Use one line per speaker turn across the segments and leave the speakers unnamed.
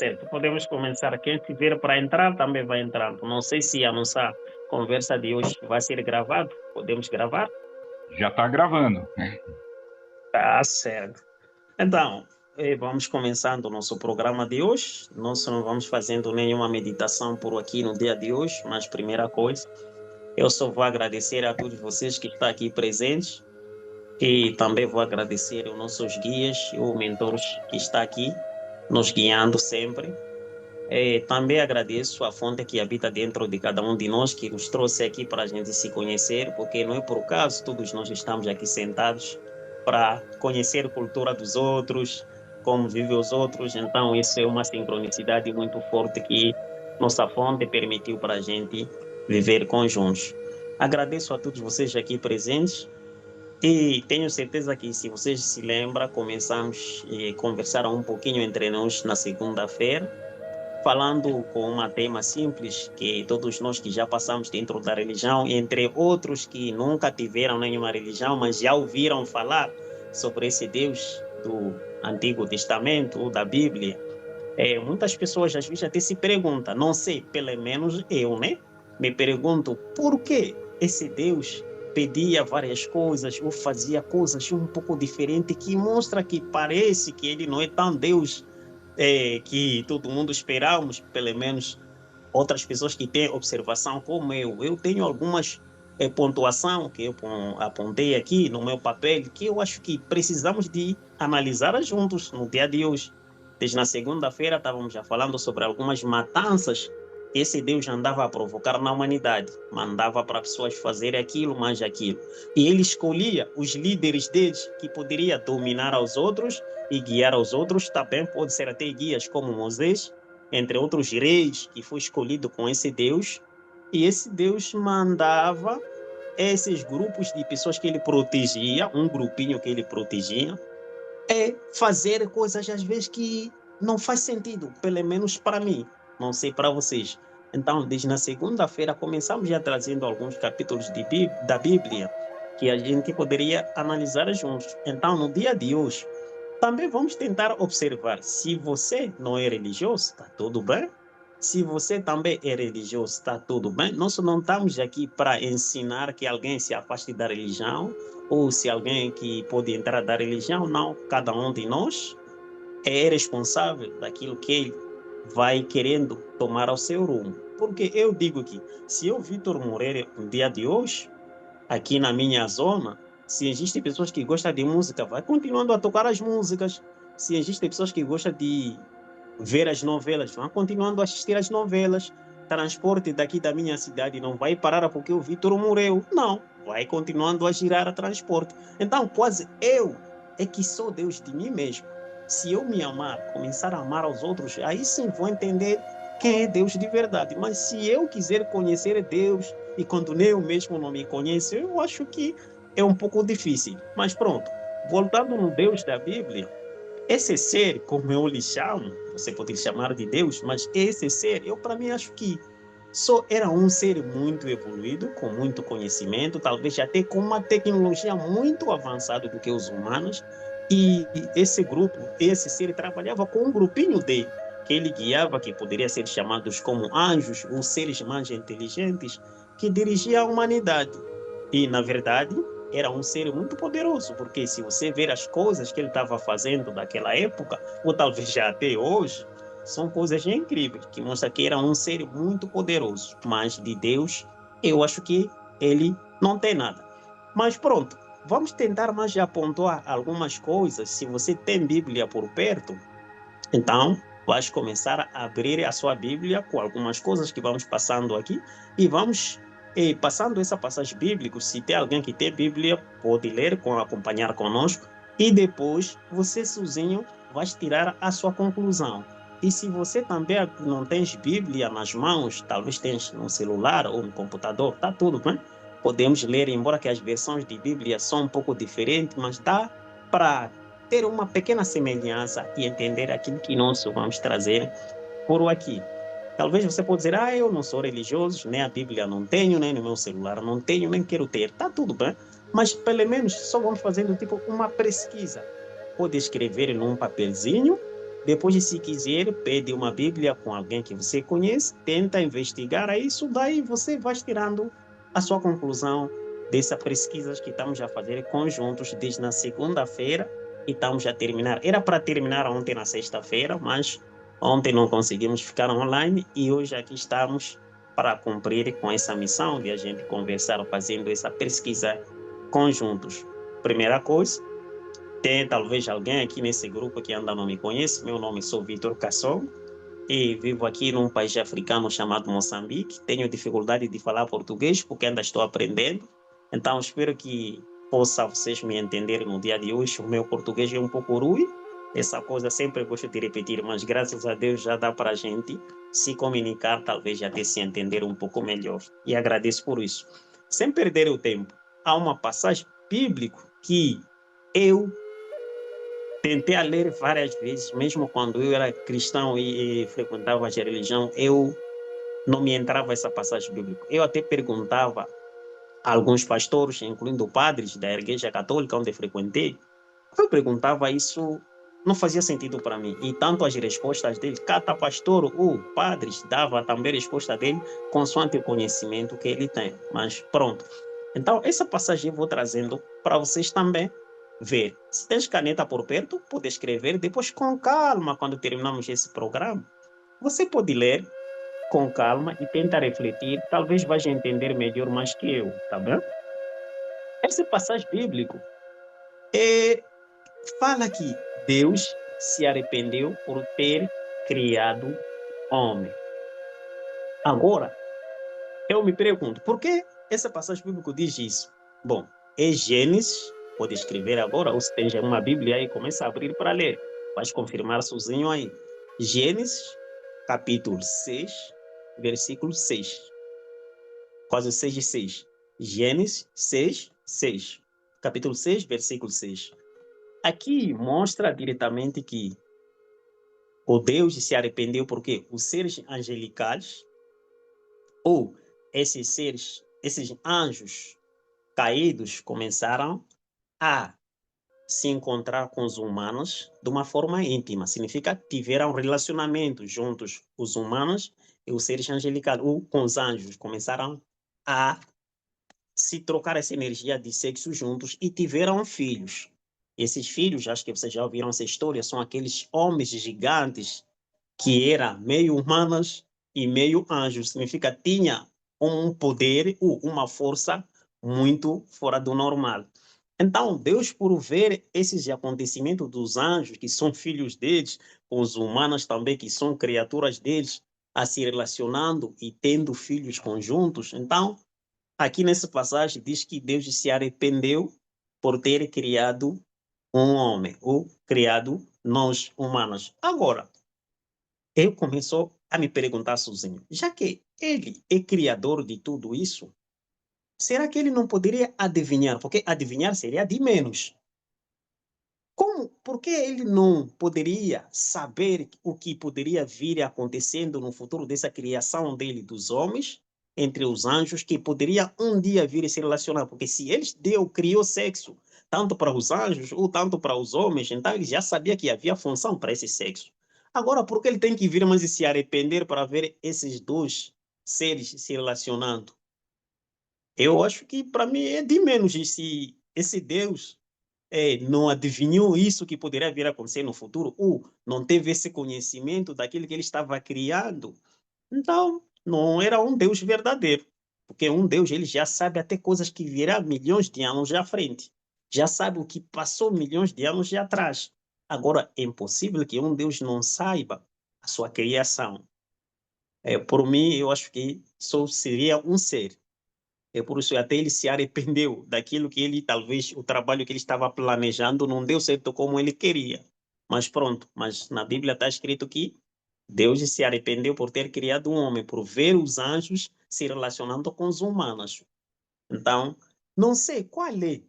Certo, podemos começar. Quem tiver para entrar também vai entrando. Não sei se a nossa conversa de hoje vai ser gravada. Podemos gravar?
Já está gravando.
Tá certo. Então, vamos começando o nosso programa de hoje. Nós não vamos fazendo nenhuma meditação por aqui no dia de hoje, mas primeira coisa, eu só vou agradecer a todos vocês que estão aqui presentes e também vou agradecer aos nossos guias e os mentores que estão aqui nos guiando sempre. Também agradeço a fonte que habita dentro de cada um de nós, que nos trouxe aqui para a gente se conhecer, porque não é por acaso todos nós estamos aqui sentados para conhecer a cultura dos outros, como vivem os outros. Então, isso é uma sincronicidade muito forte que nossa fonte permitiu para a gente viver conjuntos. Agradeço a todos vocês aqui presentes e tenho certeza que, se vocês se lembram, começamos a conversar um pouquinho entre nós na segunda-feira, falando com um tema simples que todos nós que já passamos dentro da religião, entre outros que nunca tiveram nenhuma religião, mas já ouviram falar sobre esse Deus do Antigo Testamento ou da Bíblia. Muitas pessoas às vezes até se perguntam, não sei, pelo menos eu, né? Me pergunto por que esse Deus pedia várias coisas ou fazia coisas um pouco diferentes, que mostra que parece que ele não é tão Deus que todo mundo esperamos, pelo menos outras pessoas que têm observação como eu. Eu tenho algumas pontuação que eu apontei aqui no meu papel, que eu acho que precisamos de analisar juntos no dia de hoje. Desde na segunda-feira estávamos já falando sobre algumas matanças que esse Deus andava a provocar na humanidade. Mandava para pessoas fazerem aquilo, mais aquilo. E ele escolhia os líderes deles que poderia dominar aos outros e guiar aos outros. Também pode ser até guias como Moisés, entre outros reis, que foi escolhido com esse Deus. E esse Deus mandava esses grupos de pessoas que ele protegia, um grupinho que ele protegia, fazer coisas às vezes que não faz sentido, pelo menos para mim, não sei para vocês. Então, desde na segunda-feira, começamos já trazendo alguns capítulos da Bíblia que a gente poderia analisar juntos. Então, no dia de hoje, também vamos tentar observar. Se você não é religioso, está tudo bem. Se você também é religioso, está tudo bem. Nós não estamos aqui para ensinar que alguém se afaste da religião, ou se alguém que pode entrar da religião. Não, cada um de nós é responsável daquilo que ele vai querendo tomar ao seu rumo. Porque eu digo que, se eu, Vitor Moreira, no dia de hoje, aqui na minha zona, se existem pessoas que gostam de música, vai continuando a tocar as músicas. Se existem pessoas que gostam de ver as novelas, vão continuando a assistir as novelas. Transporte daqui da minha cidade não vai parar porque o Vitor morreu. Não, vai continuando a girar a transporte. Então, quase eu é que sou Deus de mim mesmo. Se eu me amar, começar a amar aos outros, aí sim vou entender quem é Deus de verdade. Mas se eu quiser conhecer Deus e quando nem eu mesmo não me conheço, eu acho que é um pouco difícil. Mas pronto, voltando no Deus da Bíblia, esse ser, como eu lhe chamo, você pode chamar de Deus, mas esse ser, eu para mim acho que só era um ser muito evoluído, com muito conhecimento, talvez até com uma tecnologia muito avançada do que os humanos. E esse grupo, esse ser trabalhava com um grupinho dele, que ele guiava, que poderia ser chamados como anjos ou seres mais inteligentes, que dirigia a humanidade. E, na verdade, era um ser muito poderoso, porque se você ver as coisas que ele estava fazendo naquela época, ou talvez já até hoje, são coisas incríveis, que mostram que era um ser muito poderoso. Mas de Deus, eu acho que ele não tem nada. Mas pronto, vamos tentar mais apontar algumas coisas. Se você tem Bíblia por perto, então vais começar a abrir a sua Bíblia com algumas coisas que vamos passando aqui e vamos passando essa passagem bíblica. Se tem alguém que tem Bíblia, pode ler, acompanhar conosco, e depois você sozinho vai tirar a sua conclusão. E se você também não tens Bíblia nas mãos, talvez tens no celular ou no computador, tá tudo bem. Podemos ler, embora que as versões de Bíblia são um pouco diferentes, mas dá para ter uma pequena semelhança e entender aquilo que nós vamos trazer por aqui. Talvez você possa dizer, eu não sou religioso, nem a Bíblia não tenho, nem no meu celular não tenho, nem quero ter. Tá tudo bem, mas pelo menos só vamos fazendo tipo uma pesquisa. Pode escrever num papelzinho Depois, se quiser, pede uma Bíblia com alguém que você conhece, tenta investigar, aí isso daí você vai tirando a sua conclusão dessa pesquisa que estamos a fazer conjuntos desde na segunda-feira e estamos a terminar. Era para terminar ontem na sexta-feira, mas ontem não conseguimos ficar online e hoje aqui estamos para cumprir com essa missão de a gente conversar fazendo essa pesquisa conjuntos. Primeira coisa, tem talvez alguém aqui nesse grupo que ainda não me conhece. Meu nome sou Vitor Casson e vivo aqui num país africano chamado Moçambique. Tenho dificuldade de falar português porque ainda estou aprendendo. Então espero que possa vocês me entenderem no dia de hoje. O meu português é um pouco ruim. Essa coisa sempre gosto de repetir, mas graças a Deus já dá para a gente se comunicar, talvez até se entender um pouco melhor. E agradeço por isso. Sem perder o tempo, há uma passagem bíblica que eu tentei a ler várias vezes, mesmo quando eu era cristão e frequentava a religião, eu não me entrava essa passagem bíblica. Eu até perguntava a alguns pastores, incluindo padres da Igreja Católica, onde frequentei, eu perguntava isso, não fazia sentido para mim. E tanto as respostas dele, cada pastor ou padres dava também a resposta dele consoante o conhecimento que ele tem. Mas pronto. Então, essa passagem eu vou trazendo para vocês também ver. Se tens caneta por perto, pode escrever. Depois, com calma, quando terminamos esse programa, você pode ler com calma e tenta refletir. Talvez vais entender melhor mais que eu, tá bem? Essa passagem bíblica é, fala que Deus se arrependeu por ter criado homem. Agora, eu me pergunto, por que essa passagem bíblica diz isso? Bom, é Gênesis, pode escrever agora, ou se tem já uma Bíblia aí, começa a abrir para ler. Vais confirmar sozinho aí. Gênesis, capítulo 6, versículo 6. Quase 6 de 6. Gênesis 6, 6. Capítulo 6, versículo 6. Aqui mostra diretamente que o Deus se arrependeu porque os seres angelicais, ou esses seres, esses anjos caídos, começaram a se encontrar com os humanos de uma forma íntima. Significa que tiveram relacionamento juntos, os humanos e os seres angelicais, ou com os anjos, começaram a se trocar essa energia de sexo juntos e tiveram filhos. Esses filhos, acho que vocês já ouviram essa história, são aqueles homens gigantes que eram meio humanos e meio anjos. Significa que tinha um poder, uma força muito fora do normal. Então, Deus, por ver esses acontecimentos dos anjos, que são filhos deles, com os humanos também, que são criaturas deles, a se relacionando e tendo filhos conjuntos, então, aqui nessa passagem diz que Deus se arrependeu por ter criado um homem, ou criado nós humanos. Agora, eu começo a me perguntar sozinho, já que ele é criador de tudo isso, será que ele não poderia adivinhar? Porque adivinhar seria de menos. Como, por que ele não poderia saber o que poderia vir acontecendo no futuro dessa criação dele dos homens, entre os anjos, que poderia um dia vir se relacionar? Porque se ele criou sexo, tanto para os anjos ou tanto para os homens, então ele já sabia que havia função para esse sexo. Agora, por que ele tem que vir mais e se arrepender para ver esses dois seres se relacionando? Eu acho que para mim é de menos esse Deus não adivinhou isso que poderia vir a acontecer no futuro, ou não teve esse conhecimento daquilo que ele estava criando, então não era um Deus verdadeiro. Porque um Deus, ele já sabe até coisas que virá milhões de anos à frente. Já sabe o que passou milhões de anos atrás. Agora, é impossível que um Deus não saiba a sua criação. Por mim, eu acho que só seria um ser. É por isso até ele se arrependeu daquilo que ele, talvez, o trabalho que ele estava planejando não deu certo como ele queria. Mas pronto, mas na Bíblia está escrito que Deus se arrependeu por ter criado um homem, por ver os anjos se relacionando com os humanos. Então, não sei qual é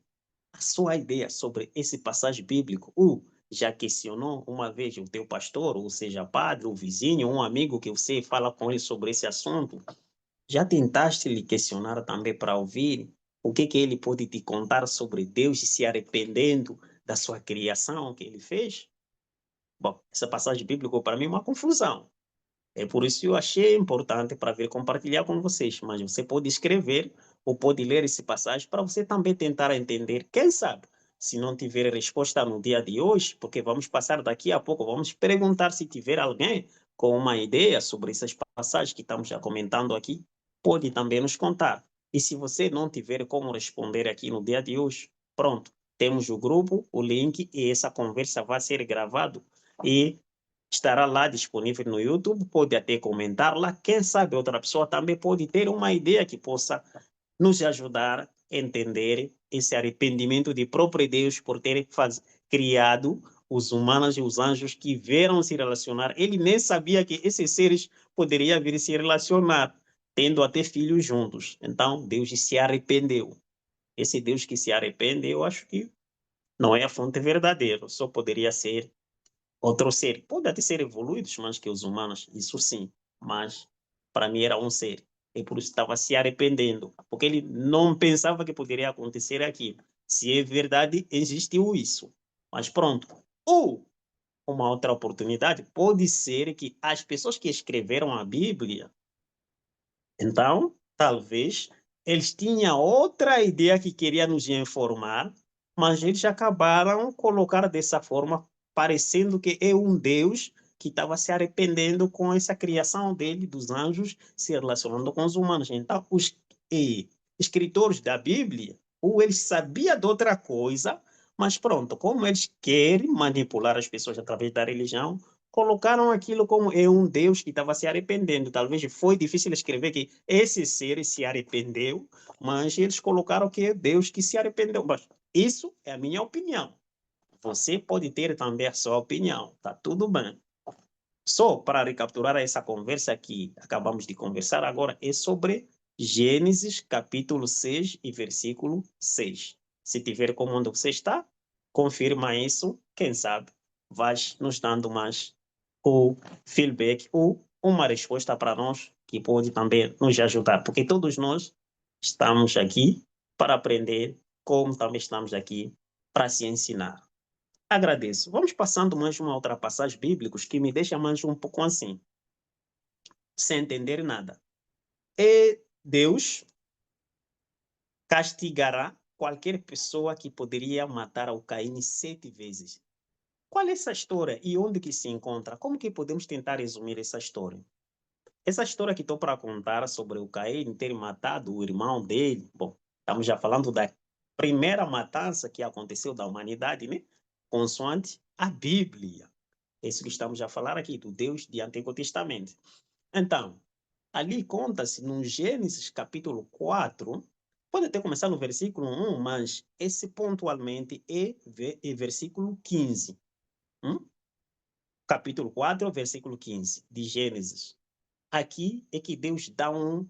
a sua ideia sobre esse passagem bíblico, ou já questionou uma vez o teu pastor, ou seja, padre, ou vizinho, um amigo que você fala com ele sobre esse assunto, já tentaste lhe questionar também para ouvir o que ele pode te contar sobre Deus se arrependendo da sua criação que ele fez? Bom, essa passagem bíblica para mim é uma confusão. É por isso que eu achei importante para vir compartilhar com vocês. Mas você pode escrever ou pode ler esse passagem para você também tentar entender. Quem sabe, se não tiver resposta no dia de hoje, porque vamos passar daqui a pouco, vamos perguntar se tiver alguém com uma ideia sobre essas passagens que estamos já comentando aqui, pode também nos contar. E se você não tiver como responder aqui no dia de hoje, pronto, temos o grupo, o link e essa conversa vai ser gravado e estará lá disponível no YouTube, pode até comentar lá. Quem sabe outra pessoa também pode ter uma ideia que possa nos ajudar a entender esse arrependimento de próprio Deus por ter criado os humanos e os anjos que vieram se relacionar. Ele nem sabia que esses seres poderiam vir se relacionar, tendo até filhos juntos. Então, Deus se arrependeu. Esse Deus que se arrepende, eu acho que não é a fonte verdadeira, só poderia ser outro ser. Pode até ser evoluídos mais que os humanos, isso sim, mas para mim era um ser. E por isso estava se arrependendo, porque ele não pensava que poderia acontecer aquilo. Se é verdade, existiu isso. Mas pronto. Ou uma outra oportunidade pode ser que as pessoas que escreveram a Bíblia, então, talvez eles tinham outra ideia que queria nos informar, mas eles acabaram colocar dessa forma, parecendo que é um Deus que estava se arrependendo com essa criação dele, dos anjos, se relacionando com os humanos. Então, os escritores da Bíblia, ou eles sabiam de outra coisa, mas pronto, como eles querem manipular as pessoas através da religião, colocaram aquilo como é um Deus que estava se arrependendo. Talvez foi difícil escrever que esse ser se arrependeu, mas eles colocaram que é Deus que se arrependeu. Mas isso é a minha opinião. Você pode ter também a sua opinião, tá tudo bem. Só para recapitular essa conversa que acabamos de conversar agora, é sobre Gênesis capítulo 6 e versículo 6. Se tiver como onde você está, confirma isso, quem sabe, vai nos dando mais o feedback ou uma resposta para nós que pode também nos ajudar, porque todos nós estamos aqui para aprender, como também estamos aqui para se ensinar. Agradeço. Vamos passando mais uma outra passagem bíblica que me deixa mais um pouco assim, sem entender nada. E Deus castigará qualquer pessoa que poderia matar o Caim 7 vezes. Qual é essa história e onde que se encontra? Como que podemos tentar resumir essa história? Essa história que estou para contar sobre o Caim ter matado o irmão dele, bom, estamos já falando da primeira matança que aconteceu da humanidade, né? Consoante a Bíblia. É isso que estamos a falar aqui, do Deus de Antigo Testamento. Então, ali conta-se no Gênesis capítulo 4, pode até começar no versículo 1, mas esse pontualmente é versículo 15. Capítulo 4, versículo 15 de Gênesis. Aqui é que Deus dá um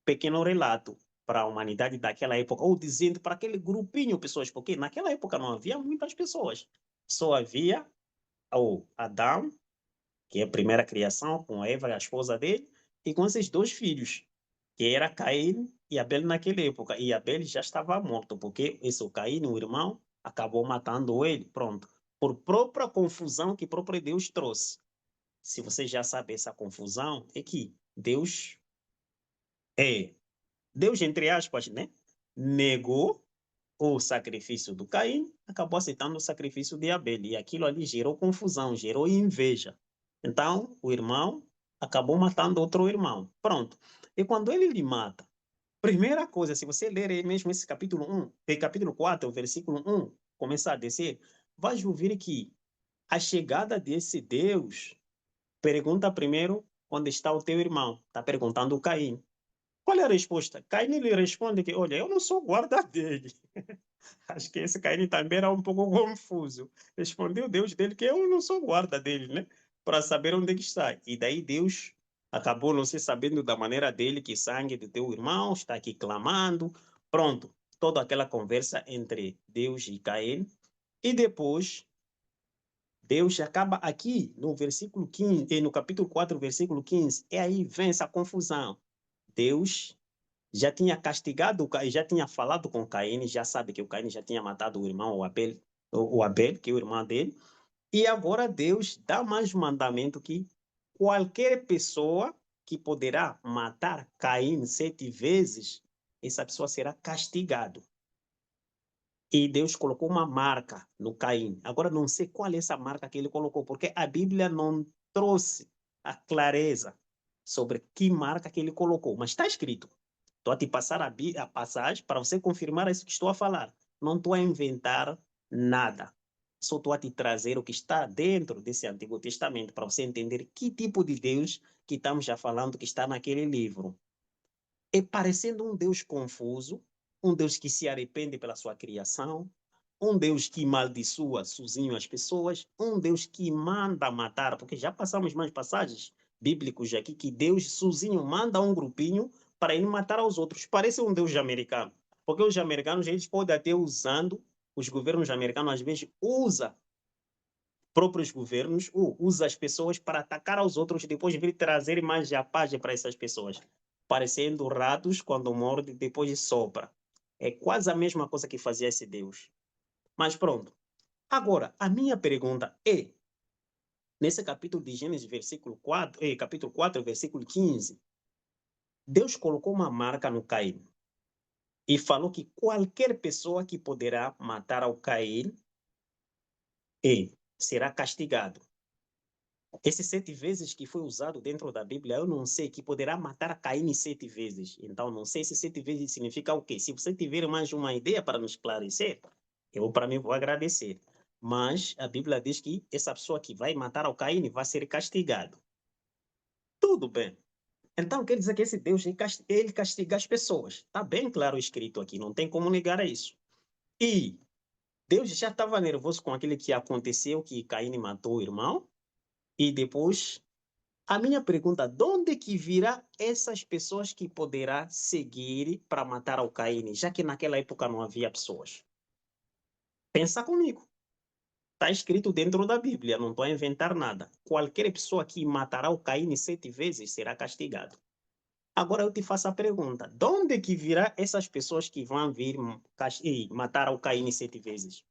pequeno relato para a humanidade daquela época, ou dizendo para aquele grupinho de pessoas, porque naquela época não havia muitas pessoas, só havia o Adão, que é a primeira criação, com Eva, a esposa dele, e com esses dois filhos, que era Caim e Abel naquela época. E Abel já estava morto, porque esse Caim, o irmão, acabou matando ele, pronto. Por própria confusão que próprio Deus trouxe. Se você já sabe essa confusão, é que Deus, entre aspas, né, negou o sacrifício do Caim, acabou aceitando o sacrifício de Abel. E aquilo ali gerou confusão, gerou inveja. Então, o irmão acabou matando outro irmão. Pronto. E quando ele lhe mata, primeira coisa, se você ler aí mesmo esse capítulo 1, capítulo 4, versículo 1, começar a descer, vai ouvir que a chegada desse Deus pergunta primeiro onde está o teu irmão. Está perguntando o Caim. Qual é a resposta? Caim lhe responde que, olha, eu não sou guarda dele. Acho que esse Caim também era um pouco confuso. Respondeu Deus dele que eu não sou guarda dele, né? Para saber onde ele está. E daí Deus acabou não se sabendo da maneira dele que sangue do teu irmão está aqui clamando. Pronto. Toda aquela conversa entre Deus e Caim. E depois Deus acaba aqui no versículo 15, no capítulo 4, versículo 15. E aí vem essa confusão. Deus já tinha castigado o Caim, já tinha falado com Caim, já sabe que o Caim já tinha matado o irmão, o Abel, que é o irmão dele. E agora Deus dá mais um mandamento que qualquer pessoa que poderá matar Caim 7 vezes, essa pessoa será castigado. E Deus colocou uma marca no Caim. Agora não sei qual é essa marca que ele colocou, porque a Bíblia não trouxe a clareza sobre que marca que ele colocou, mas está escrito. Estou a te passar a passagem para você confirmar isso que estou a falar. Não estou a inventar nada. Só estou a te trazer o que está dentro desse Antigo Testamento para você entender que tipo de Deus que estamos já falando que está naquele livro. É parecendo um Deus confuso, um Deus que se arrepende pela sua criação, um Deus que maldiçoa sozinho as pessoas, um Deus que manda matar, porque já passamos mais passagens bíblicos aqui que Deus sozinho manda um grupinho para ir matar aos outros. Parece um Deus americano, porque os americanos eles podem até usando, os governos americanos às vezes usam próprios governos, usa as pessoas para atacar aos outros e depois vir trazer mais a paz para essas pessoas, parecendo ratos quando morde depois sopra. É quase a mesma coisa que fazia esse Deus. Mas pronto. Agora, a minha pergunta é, nesse capítulo de Gênesis, capítulo 4, versículo 15, Deus colocou uma marca no Caim e falou que qualquer pessoa que poderá matar ao Caim será castigado. Esses 7 vezes que foi usado dentro da Bíblia, eu não sei, que poderá matar Caim 7 vezes. Então, não sei se 7 vezes significa o quê. Se você tiver mais uma ideia para nos esclarecer, eu, para mim, vou agradecer. Mas a Bíblia diz que essa pessoa que vai matar ao Caim vai ser castigado. Tudo bem. Então, quer dizer que esse Deus, ele castiga as pessoas. Está bem claro escrito aqui, não tem como negar isso. E Deus já estava nervoso com aquilo que aconteceu, que Caim matou o irmão, e depois a minha pergunta, de onde que virá essas pessoas que poderá seguir para matar ao Caim, já que naquela época não havia pessoas? Pensa comigo. Está escrito dentro da Bíblia, não estou a inventar nada. Qualquer pessoa que matará o Caim 7 vezes será castigado. Agora eu te faço a pergunta, de onde que virá essas pessoas que vão vir matar o Caim 7 vezes?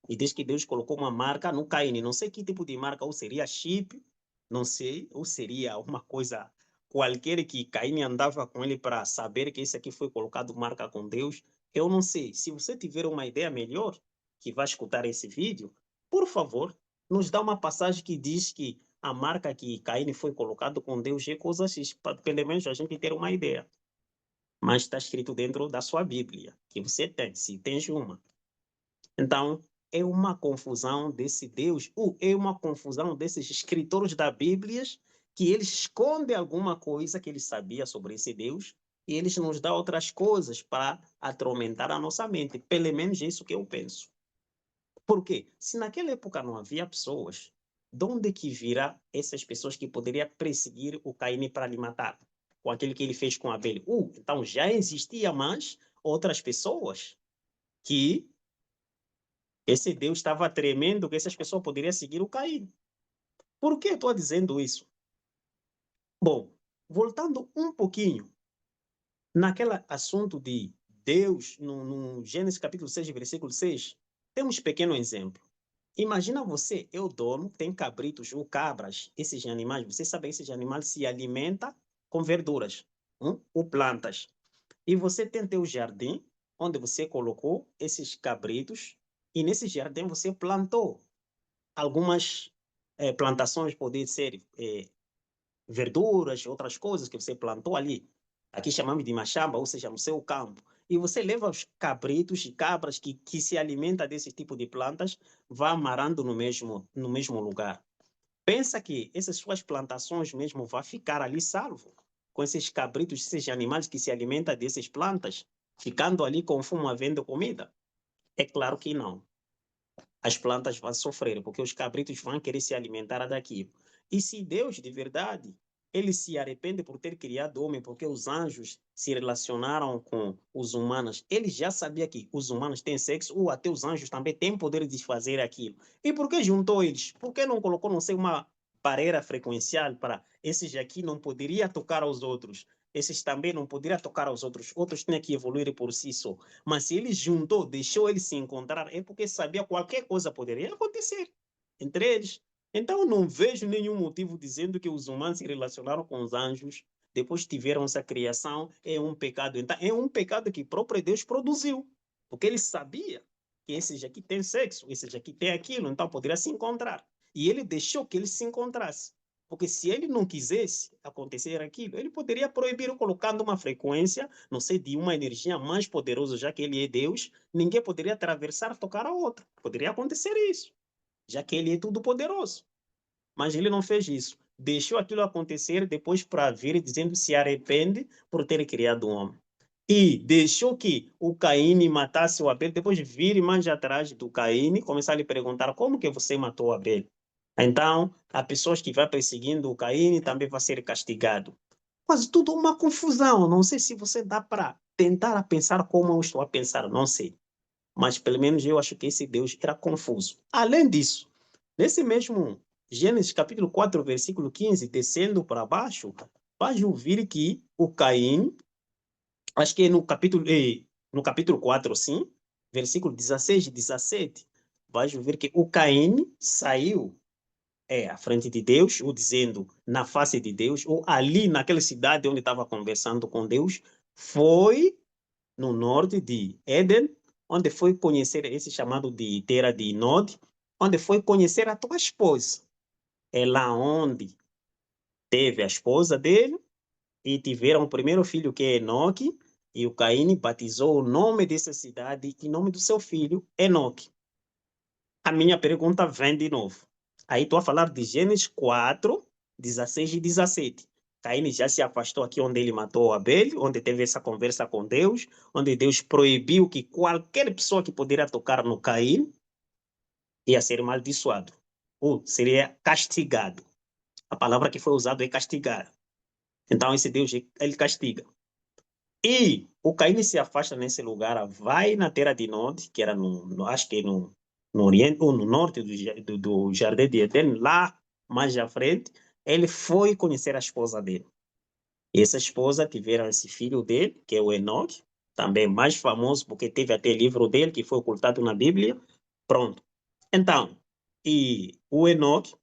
E diz que Deus colocou uma marca no Caim. Não sei que tipo de marca, ou seria chip, não sei, ou seria uma coisa qualquer que Caim andava com ele para saber que isso aqui foi colocado marca com Deus. Eu não sei. Se você tiver uma ideia melhor, que vai escutar esse vídeo, por favor, nos dá uma passagem que diz que a marca que Caim foi colocado com Deus é coisa X, para pelo menos a gente ter uma ideia. Mas está escrito dentro da sua Bíblia, que você tem, se tens uma. Então, é uma confusão desse Deus, ou é uma confusão desses escritores da Bíblia, que eles escondem alguma coisa que eles sabiam sobre esse Deus, e eles nos dão outras coisas para atormentar a nossa mente. Pelo menos é isso que eu penso. Por quê? Se naquela época não havia pessoas, de onde que virá essas pessoas que poderiam perseguir o Caim para lhe matar? Com aquilo que ele fez com Abel. Então já existia mais outras pessoas que esse Deus estava tremendo que essas pessoas poderiam seguir o Caim. Por que estou dizendo isso? Bom, voltando um pouquinho, naquele assunto de Deus, no Gênesis capítulo 6, versículo 6, temos um pequeno exemplo. Imagina você, eu dono, tem cabritos ou cabras, esses animais, você sabe que esses animais se alimentam com verduras, ou plantas. E você tem teu jardim, onde você colocou esses cabritos, e nesse jardim você plantou algumas plantações, podem ser verduras, outras coisas que você plantou ali. Aqui chamamos de machamba, ou seja, no seu campo. E você leva os cabritos e cabras que se alimentam desse tipo de plantas, vão amarrando no mesmo lugar. Pensa que essas suas plantações mesmo vão ficar ali salvo, com esses cabritos, esses animais que se alimentam dessas plantas, ficando ali conforme havendo comida? É claro que não. As plantas vão sofrer, porque os cabritos vão querer se alimentar daquilo. E se Deus, de verdade, ele se arrepende por ter criado o homem, porque os anjos se relacionaram com os humanos, ele já sabia que os humanos têm sexo, ou até os anjos também têm poder de fazer aquilo. E por que juntou eles? Por que não colocou, não sei, uma barreira frequencial para esses aqui não poderiam tocar aos outros? Esses também não poderiam tocar aos outros. Outros tinham que evoluir por si só. Mas se ele juntou, deixou ele se encontrar, é porque sabia qualquer coisa poderia acontecer. entre eles. Então, eu não vejo nenhum motivo dizendo que os humanos se relacionaram com os anjos, depois tiveram essa criação, é um pecado. Então, é um pecado que o próprio Deus produziu, porque ele sabia que esses aqui têm sexo, esses aqui têm aquilo, então poderia se encontrar. E ele deixou que eles se encontrassem. Porque se ele não quisesse acontecer aquilo, ele poderia proibir colocando uma frequência, não sei, de uma energia mais poderosa, já que ele é Deus, ninguém poderia atravessar, tocar a outra. Poderia acontecer isso, já que ele é tudo poderoso. Mas ele não fez isso. Deixou aquilo acontecer depois para vir dizendo se arrepende por ter criado um homem. E deixou que o Caim matasse o Abel, depois vir mais atrás do Caim, começar a lhe perguntar como que você matou o Abel. Então, há pessoas que vão perseguindo o Caim também vai ser castigado. Quase tudo uma confusão. Não sei se você dá para tentar a pensar como eu estou a pensar, não sei. Mas pelo menos eu acho que esse Deus era confuso. Além disso, nesse mesmo Gênesis capítulo 4, versículo 15, descendo para baixo, vai ouvir que o Caim, acho que é no capítulo 4, sim, versículo 16 e 17, vai ouvir que o Caim saiu à frente de Deus, ou dizendo na face de Deus, ou ali naquela cidade onde estava conversando com Deus, foi no norte de Éden, onde foi conhecer esse chamado de terra de Nod, onde foi conhecer a tua esposa. É lá onde teve a esposa dele e tiveram o primeiro filho, que é Enoque, e o Caim batizou o nome dessa cidade em nome do seu filho, Enoque. A minha pergunta vem de novo. Aí estou a falar de Gênesis 4, 16 e 17. Caim já se afastou aqui onde ele matou Abel, onde teve essa conversa com Deus, onde Deus proibiu que qualquer pessoa que pudesse tocar no Caim ia ser amaldiçoado, ou seria castigado. A palavra que foi usada é castigar. Então esse Deus, ele castiga. E o Caim se afasta nesse lugar, vai na terra de Nod, que era acho que no oriente ou no norte do Jardim de Éden, lá mais à frente, ele foi conhecer a esposa dele. E essa esposa tiveram esse filho dele, que é o Enoque, também mais famoso porque teve até livro dele que foi ocultado na Bíblia. Pronto. Então, e o Enoque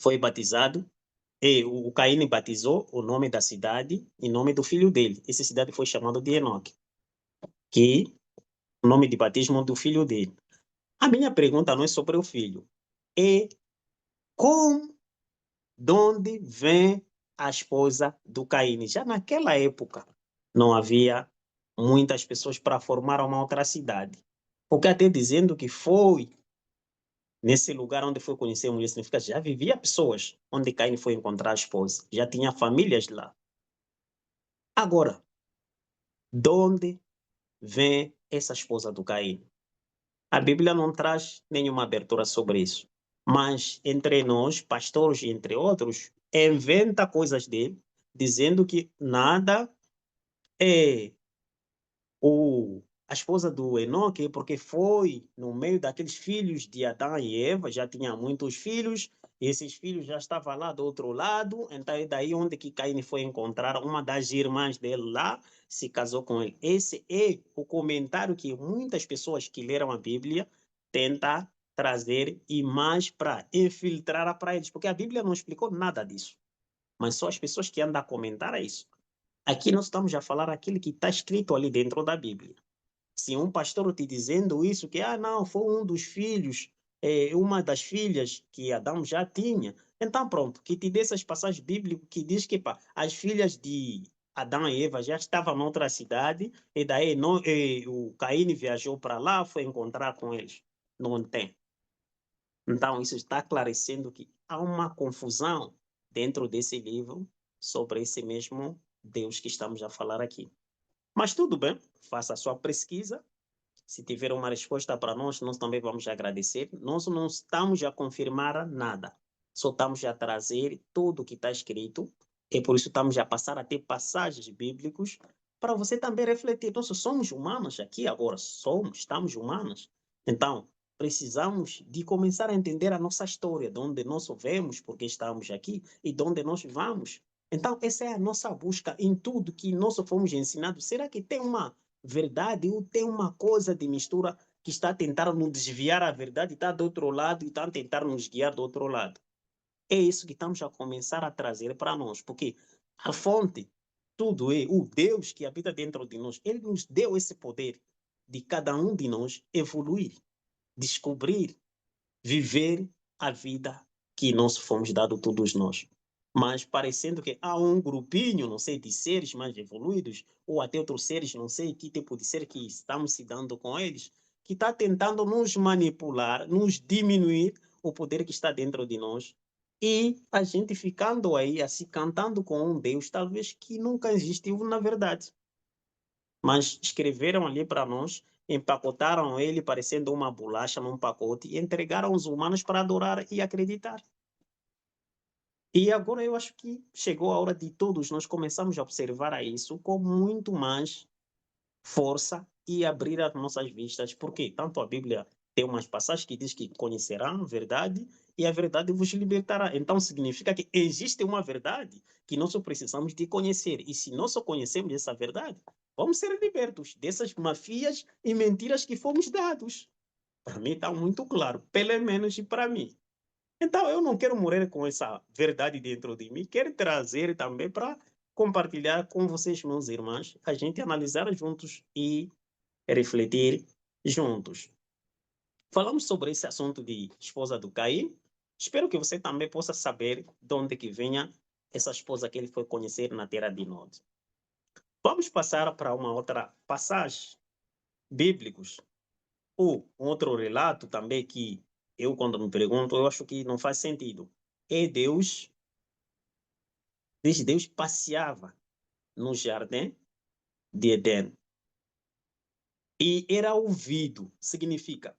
foi batizado, e o Caim batizou o nome da cidade em nome do filho dele. Essa cidade foi chamada de Enoque, que o nome de batismo do filho dele. A minha pergunta não é sobre o filho, é como, de onde vem a esposa do Caim? Já naquela época não havia muitas pessoas para formar uma outra cidade. Porque até dizendo que foi nesse lugar onde foi conhecer a mulher, significa que já vivia pessoas onde Caim foi encontrar a esposa, já tinha famílias lá. Agora, de onde vem essa esposa do Caim? A Bíblia não traz nenhuma abertura sobre isso. Mas entre nós, pastores e entre outros, inventa coisas dele, dizendo que nada é a esposa do Enoque, porque foi no meio daqueles filhos de Adão e Eva, já tinha muitos filhos, e esses filhos já estavam lá do outro lado, então é daí onde que Caim foi encontrar uma das irmãs dele lá, se casou com ele. Esse é o comentário que muitas pessoas que leram a Bíblia tentam trazer e mais para infiltrar para eles, porque a Bíblia não explicou nada disso, mas só as pessoas que andam a comentar isso. Aqui nós estamos a falar aquilo que está escrito ali dentro da Bíblia. Se um pastor te dizendo isso, que não, foi um dos filhos, uma das filhas que Adão já tinha, então pronto, que te dê essas passagens bíblicas que diz que as filhas de Adão e Eva já estavam noutra cidade, e daí o Caim viajou para lá, foi encontrar com eles. Não tem. Então, isso está esclarecendo que há uma confusão dentro desse livro sobre esse mesmo Deus que estamos a falar aqui. Mas tudo bem, faça a sua pesquisa. Se tiver uma resposta para nós também vamos agradecer. Nós não estamos a confirmar nada, só estamos a trazer tudo o que está escrito, e por isso estamos a passar até passagens bíblicas para você também refletir. Nós somos humanos aqui agora, estamos humanos. Então, precisamos de começar a entender a nossa história, de onde nós vemos, porque estamos aqui, e de onde nós vamos. Então, essa é a nossa busca em tudo que nós fomos ensinados. Será que tem uma verdade ou tem uma coisa de mistura que está a tentar nos desviar a verdade, está do outro lado e está a tentar nos guiar do outro lado. É isso que estamos a começar a trazer para nós, porque a fonte, tudo é o Deus que habita dentro de nós. Ele nos deu esse poder de cada um de nós evoluir, descobrir, viver a vida que nós fomos dados todos nós. Mas parecendo que há um grupinho, não sei, de seres mais evoluídos, ou até outros seres, não sei que tipo de ser que estamos se dando com eles, que está tentando nos manipular, nos diminuir o poder que está dentro de nós. E a gente ficando aí, assim, cantando com um Deus, talvez que nunca existiu na verdade. Mas escreveram ali para nós, empacotaram ele parecendo uma bolacha num pacote e entregaram aos humanos para adorar e acreditar. E agora eu acho que chegou a hora de todos nós começarmos a observar isso com muito mais força e abrir as nossas vistas, porque tanto a Bíblia tem umas passagens que diz que conhecerão a verdade e a verdade vos libertará. Então significa que existe uma verdade que nós só precisamos de conhecer. E se nós só conhecemos essa verdade, vamos ser libertos dessas mafias e mentiras que fomos dados. Para mim está muito claro, pelo menos para mim. Então eu não quero morrer com essa verdade dentro de mim, quero trazer também para compartilhar com vocês, meus irmãos, a gente analisar juntos e refletir juntos. Falamos sobre esse assunto de esposa do Caim. Espero que você também possa saber de onde que venha essa esposa que ele foi conhecer na terra de Nod. Vamos passar para uma outra passagem bíblicos, ou um outro relato também que eu, quando me pergunto, eu acho que não faz sentido. É Deus, diz Deus passeava no jardim de Edén e era ouvido, significa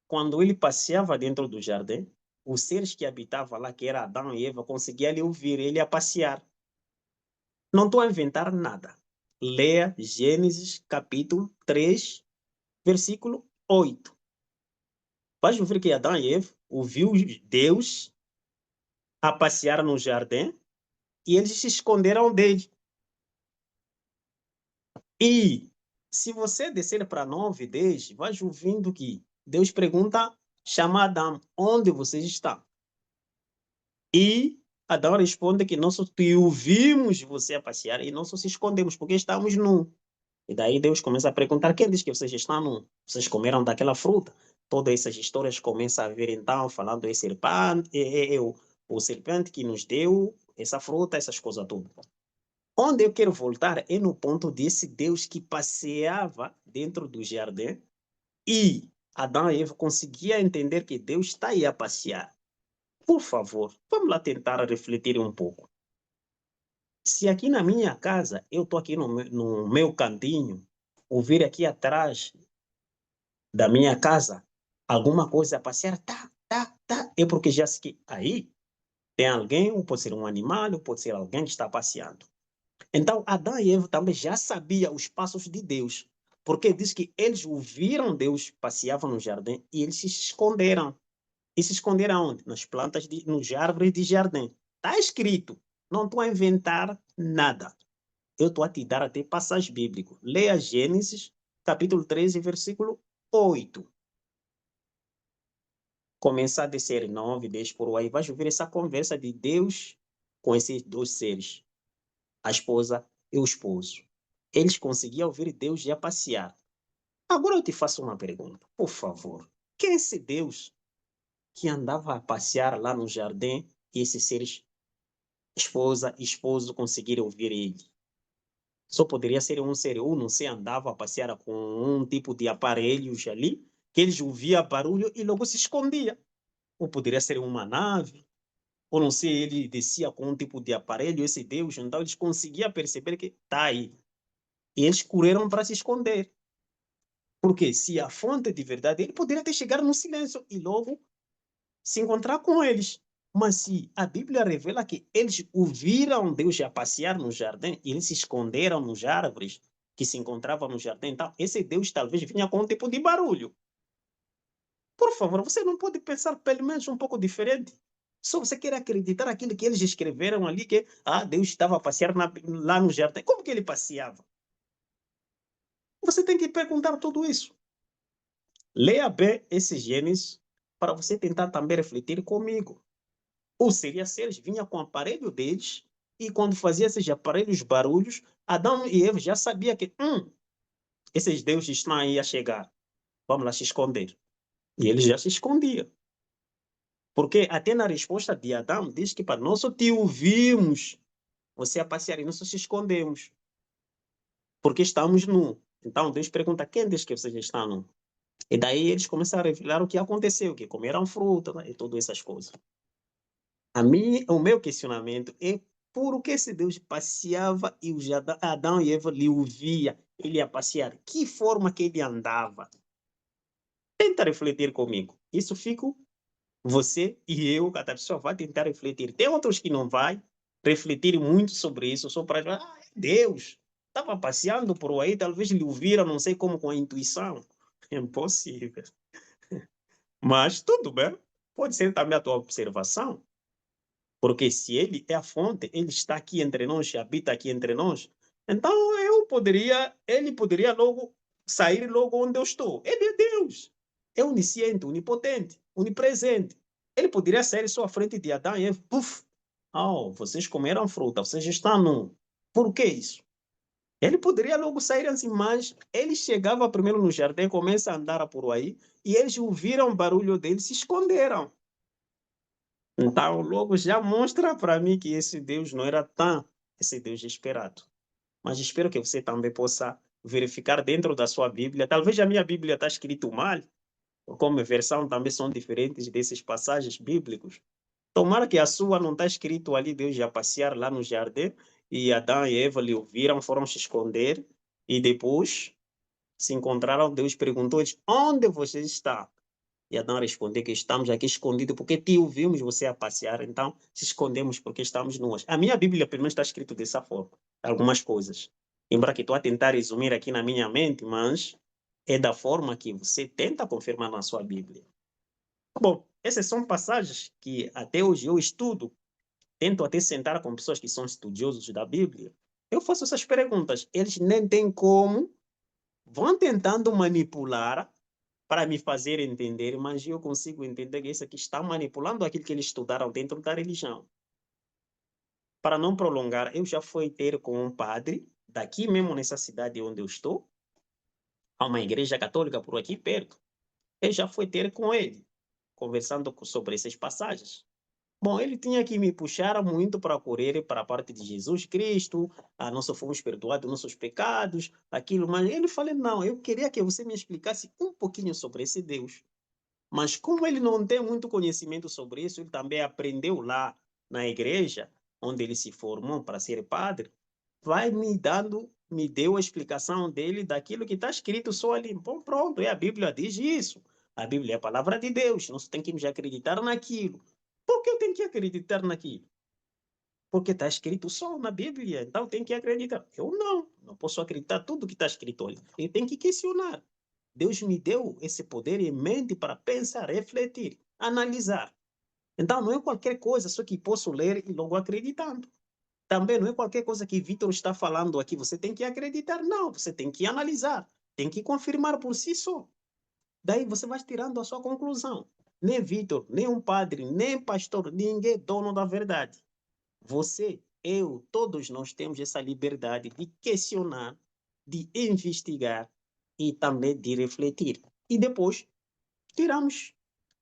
quando ele passeava dentro do jardim, os seres que habitavam lá, que era Adão e Eva, conseguiam lhe ouvir ele a passear. Não estou a inventar nada. Leia Gênesis capítulo 3, versículo 8. Vais ver que Adão e Eva ouviu Deus a passear no jardim e eles se esconderam dele. E se você descer para 9, 10, vai ouvindo que Deus pergunta, chama Adão, onde vocês estão? E Adão responde que nós só te ouvimos você a passear e nós só se escondemos porque estamos nus. E daí Deus começa a perguntar, quem diz que vocês estão nus? Vocês comeram daquela fruta? Todas essas histórias começam a vir então, falando em serpente, o serpente que nos deu essa fruta, essas coisas todas. Onde eu quero voltar é no ponto desse Deus que passeava dentro do jardim e Adão e Eva conseguiam entender que Deus está aí a passear. Por favor, vamos lá tentar refletir um pouco. Se aqui na minha casa, eu estou aqui no meu cantinho, ouvir aqui atrás da minha casa alguma coisa a passear, é porque já sei que aí tem alguém, ou pode ser um animal, ou pode ser alguém que está passeando. Então, Adão e Eva também já sabiam os passos de Deus, porque diz que eles ouviram Deus, passeavam no jardim e eles se esconderam. E se esconderam onde? Nas plantas, nos árvores de jardim. Está escrito. Não estou a inventar nada. Eu estou a te dar até passagem bíblica. Leia Gênesis, capítulo 13, versículo 8. Começa a descer 9, 10 por aí. Vai ouvir essa conversa de Deus com esses dois seres, a esposa e o esposo. Eles conseguiam ouvir Deus já passear. Agora eu te faço uma pergunta, por favor. Quem é esse Deus que andava a passear lá no jardim e esses seres, esposa e esposo, conseguiram ouvir ele? Só poderia ser um ser, ou não se andava a passear com um tipo de aparelhos ali, que eles ouviam barulho e logo se escondia. Ou poderia ser uma nave, ou não sei, ele descia com um tipo de aparelho, esse Deus, então eles conseguiam perceber que está aí. E eles correram para se esconder. Porque se a fonte de verdade, ele poderia ter chegado no silêncio e logo se encontrar com eles. Mas se a Bíblia revela que eles ouviram Deus a passear no jardim e eles se esconderam nos árvores que se encontravam no jardim, então esse Deus talvez vinha com um tipo de barulho. Por favor, você não pode pensar pelo menos um pouco diferente? Só você quer acreditar aquilo que eles escreveram ali, que Deus estava a passear lá no jardim. Como que ele passeava? Você tem que perguntar tudo isso. Leia bem esse Gênesis para você tentar também refletir comigo. Ou seria se eles vinham com o aparelho deles e quando fazia esses aparelhos barulhos, Adão e Eva já sabia que esses deuses estão aí a chegar. Vamos lá se esconder. E eles já se escondiam. Porque até na resposta de Adão diz que para nós só te ouvimos você a passear e nós só se escondemos. Porque estamos nus. Então Deus pergunta, quem diz que vocês estão nus? E daí eles começaram a revelar o que aconteceu, que comeram fruta, né, e todas essas coisas. O meu questionamento é por que esse Deus passeava e os Adão e Eva lhe ouvia ele a passear? Que forma que ele andava? Tenta refletir comigo. Isso fico você e eu, cada pessoa vai tentar refletir. Tem outros que não vai refletir muito sobre isso, só para é Deus, estava passeando por aí, talvez lhe ouviram, não sei como, com a intuição. É impossível. Mas tudo bem, pode ser também a tua observação, porque se ele é a fonte, ele está aqui entre nós, habita aqui entre nós, então ele poderia logo sair logo onde eu estou. Ele é Deus, é onisciente, onipotente, onipresente. Ele poderia sair só à frente de Adão e Eva, puf, vocês comeram fruta, vocês estão nu. Por que isso? Ele poderia logo sair assim, mas ele chegava primeiro no jardim, começa a andar por aí, e eles ouviram o barulho dele, se esconderam. Então, logo já mostra para mim que esse Deus não era tão esse Deus esperado. Mas espero que você também possa verificar dentro da sua Bíblia. Talvez a minha Bíblia está escrito mal, como a versão também são diferentes desses passagens bíblicos. Tomara que a sua não está escrito ali, Deus ia passear lá no jardim, e Adão e Eva lhe ouviram, foram se esconder, e depois se encontraram, Deus perguntou-lhes, onde você está? E Adão respondeu que estamos aqui escondidos porque te ouvimos você a passear, então se escondemos porque estamos nus. A minha Bíblia, pelo menos, está escrito dessa forma, algumas coisas. Embora que estou a tentar resumir aqui na minha mente, mas é da forma que você tenta confirmar na sua Bíblia. Bom, essas são passagens que até hoje eu estudo, tento até sentar com pessoas que são estudiosos da Bíblia. Eu faço essas perguntas, eles nem têm como, vão tentando manipular para me fazer entender, mas eu consigo entender que isso aqui está manipulando aquilo que eles estudaram dentro da religião. Para não prolongar, eu já fui ter com um padre, daqui mesmo nessa cidade onde eu estou, há uma igreja católica por aqui perto. Eu já fui ter com ele, conversando sobre essas passagens. Bom, ele tinha que me puxar muito para correr para a parte de Jesus Cristo, nós só fomos perdoados nossos pecados, aquilo, mas ele falou, não, eu queria que você me explicasse um pouquinho sobre esse Deus. Mas como ele não tem muito conhecimento sobre isso, ele também aprendeu lá na igreja, onde ele se formou para ser padre, vai me deu a explicação dele daquilo que está escrito só ali. Bom, pronto, a Bíblia diz isso. A Bíblia é a palavra de Deus, nós temos que acreditar naquilo. Por que eu tenho que acreditar naquilo? Porque está escrito só na Bíblia, então tem que acreditar. Eu não posso acreditar tudo que está escrito ali. Eu tenho que questionar. Deus me deu esse poder em mente para pensar, refletir, analisar. Então não é qualquer coisa só que posso ler e logo acreditando. Também não é qualquer coisa que Vitor está falando aqui, você tem que acreditar. Não, você tem que analisar, tem que confirmar por si só. Daí você vai tirando a sua conclusão. Nem Vitor, nem um padre, nem pastor, ninguém é dono da verdade. Você, eu, todos nós temos essa liberdade de questionar, de investigar e também de refletir. E depois tiramos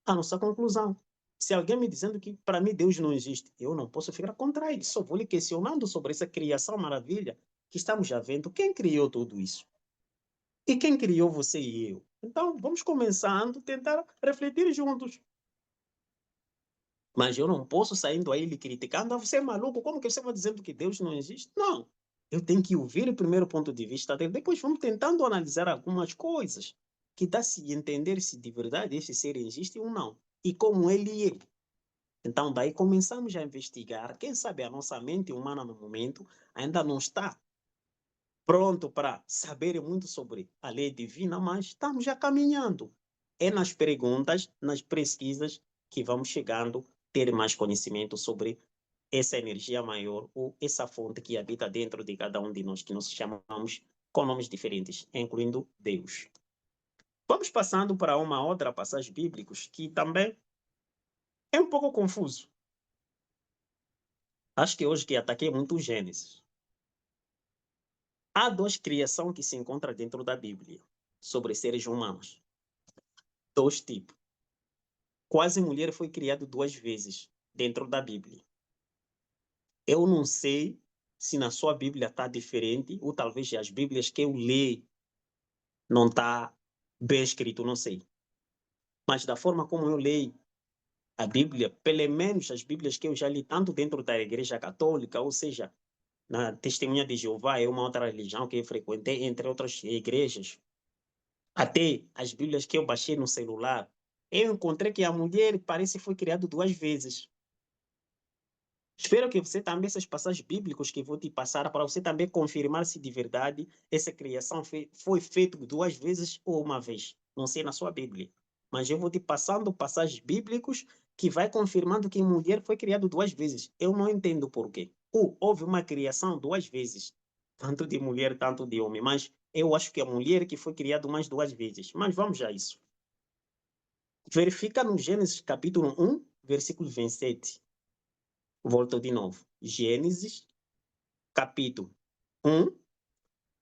a nossa conclusão. Se alguém me dizendo que para mim Deus não existe, eu não posso ficar contra ele, só vou lhe questionando sobre essa criação maravilha que estamos já vendo. Quem criou tudo isso? E quem criou você e eu? Então, vamos começando a tentar refletir juntos. Mas eu não posso saindo aí lhe criticando. Você é maluco, como que você vai dizendo que Deus não existe? Não. Eu tenho que ouvir o primeiro ponto de vista dele. Depois vamos tentando analisar algumas coisas que dá-se entender se de verdade esse ser existe ou não. E como ele é. Então, daí começamos a investigar. Quem sabe a nossa mente humana no momento ainda não está pronto para saber muito sobre a lei divina, mas estamos já caminhando. É nas perguntas, nas pesquisas, que vamos chegando a ter mais conhecimento sobre essa energia maior ou essa fonte que habita dentro de cada um de nós, que nós chamamos com nomes diferentes, incluindo Deus. Vamos passando para uma outra passagem bíblica que também é um pouco confuso. Acho que hoje que ataquei muito o Gênesis. Há duas criações que se encontram dentro da Bíblia sobre seres humanos. Dois tipos. Quase mulher foi criado duas vezes dentro da Bíblia. Eu não sei se na sua Bíblia está diferente, ou talvez as Bíblias que eu leio não está bem escrito, não sei. Mas da forma como eu leio a Bíblia, pelo menos as Bíblias que eu já li, tanto dentro da Igreja Católica, ou seja, na Testemunha de Jeová, é uma outra religião que eu frequentei, entre outras igrejas, até as Bíblias que eu baixei no celular, eu encontrei que a mulher parece que foi criada duas vezes. Espero que você também, essas passagens bíblicas que vou te passar, para você também confirmar se de verdade essa criação foi feita duas vezes ou uma vez. Não sei na sua Bíblia. Mas eu vou te passando passagens bíblicas que vai confirmando que mulher foi criada duas vezes. Eu não entendo por quê. Ou houve uma criação duas vezes, tanto de mulher, tanto de homem. Mas eu acho que a mulher que foi criada mais duas vezes. Mas vamos a isso. Verifica no Gênesis capítulo 1, versículo 27. Volto de novo. Gênesis, capítulo 1,